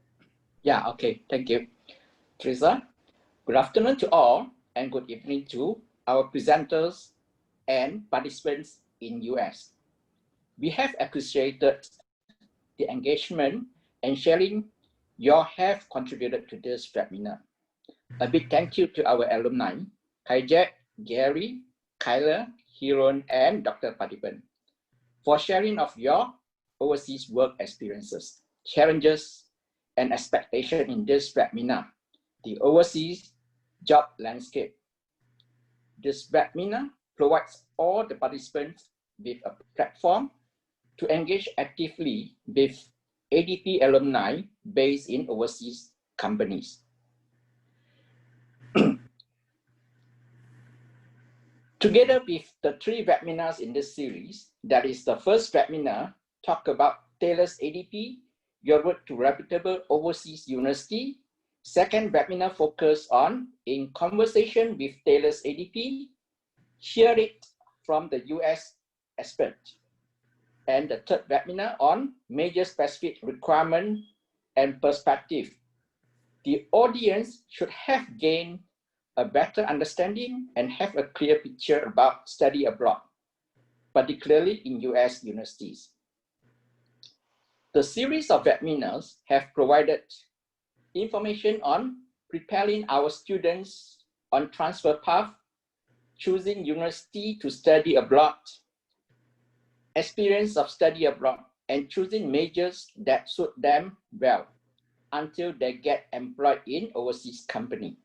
Yeah, okay, thank you. Teresa, good afternoon to all, and good evening to our presenters and participants in US. We have appreciated the engagement and sharing you have contributed to this webinar. A big thank you to our alumni, Kaijet, Gary, Kyler, Hiron, and Dr. Padipan, for sharing of your overseas work experiences, challenges, and expectation in this webinar, the overseas job landscape. This webinar provides all the participants with a platform to engage actively with ADP alumni based in overseas companies. Together with the 3 webinars in this series, that is the first webinar, talk about Taylor's ADP, your road to reputable overseas university. Second webinar focus on in conversation with Taylor's ADP, hear it from the US expert. And the third webinar on major specific requirement and perspective. The audience should have gained a better understanding and have a clear picture about study abroad, particularly in US universities. The series of webinars have provided information on preparing our students on transfer path, choosing university to study abroad, experience of study abroad, and choosing majors that suit them well until they get employed in overseas company.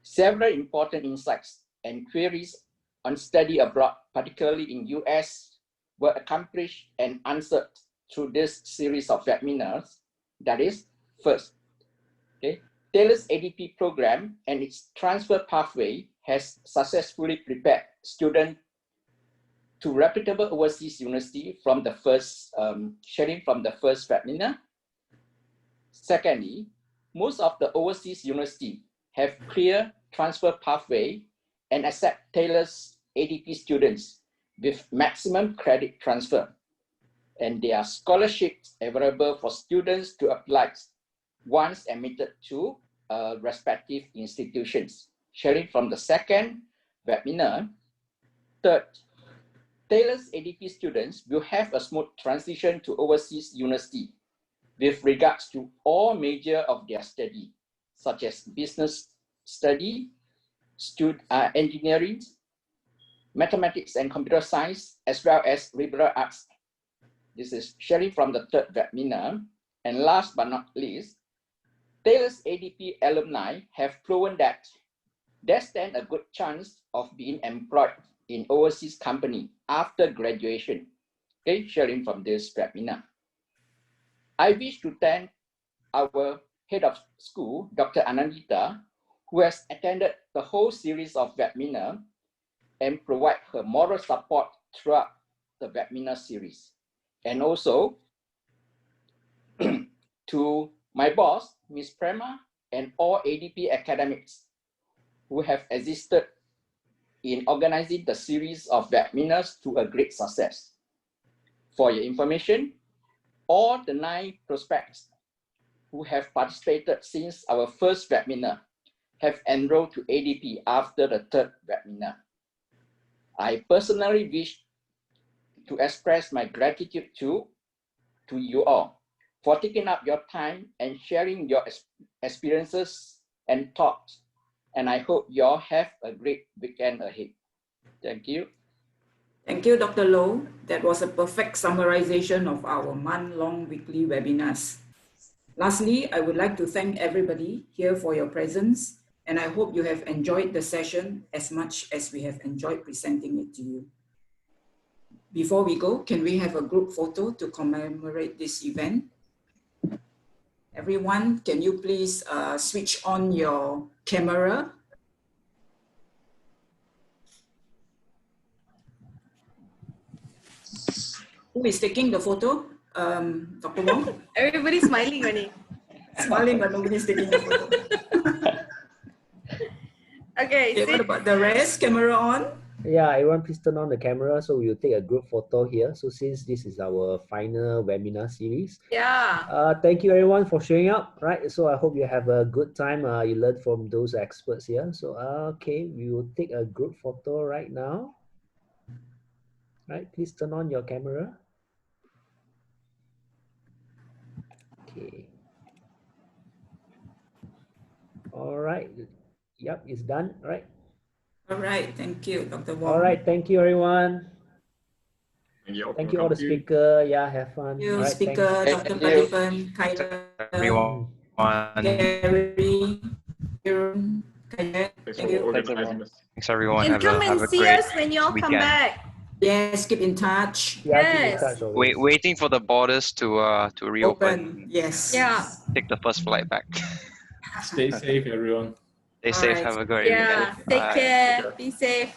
Several important insights and queries on study abroad, particularly in US, were accomplished and answered through this series of webinars. That is, first, okay, Taylor's ADP program and its transfer pathway has successfully prepared students to reputable overseas university from the first, sharing from the first webinar. Secondly, most of the overseas university have clear transfer pathway and accept Taylor's ADP students with maximum credit transfer. And there are scholarships available for students to apply once admitted to respective institutions. Sharing from the second webinar. Third, Taylor's ADP students will have a smooth transition to overseas university with regards to all major of their study, such as business study, engineering, mathematics and computer science, as well as liberal arts. This is sharing from the third webinar. And last but not least, Taylor's ADP alumni have proven that they stand a good chance of being employed in overseas company after graduation. Okay, sharing from this webinar. I wish to thank our head of school, Dr. Anandita, who has attended the whole series of webinar and provide her moral support throughout the webinar series. And also to my boss, Ms. Prema, and all ADP academics who have assisted in organizing the series of webinars to a great success. For your information, all the 9 prospects who have participated since our first webinar have enrolled to ADP after the third webinar. I personally wish to express my gratitude to you all for taking up your time and sharing your experiences and thoughts. And I hope you all have a great weekend ahead. Thank you. Thank you, Dr. Low. That was a perfect summarization of our month-long weekly webinars. Lastly, I would like to thank everybody here for your presence, and I hope you have enjoyed the session as much as we have enjoyed presenting it to you. Before we go, can we have a group photo to commemorate this event? Everyone, can you please switch on your camera? Who is taking the photo? Dr. Wong? Everybody's smiling, Rani. Smiling, but nobody's taking the photo. Okay, What about the rest? Camera on? Yeah, everyone please turn on the camera so we'll take a group photo here. So since this is our final webinar series. Yeah. Thank you everyone for showing up, right? So I hope you have a good time. You learned from those experts here. So okay, we will take a group photo right now. Right, please turn on your camera. Okay. All right. Yep, it's done, right? All right, thank you, Dr. Wong. All right, thank you everyone. Thank you all the speaker. Yeah, have fun. Thank you, all right, speaker, thanks. Dr. Padipan, Kyla, Everyone. Gary, Kieran, Kayet. Thank you. Thanks everyone. And come and see great us when y'all come weekend. back. Yes, keep in touch. Yeah, keep in Yes. touch always. Waiting for the borders to reopen. Yes. Yeah. Take the first flight back. Stay safe, everyone. Stay safe. Alright. Have a great Yeah. weekend. Take Bye. care. Be safe.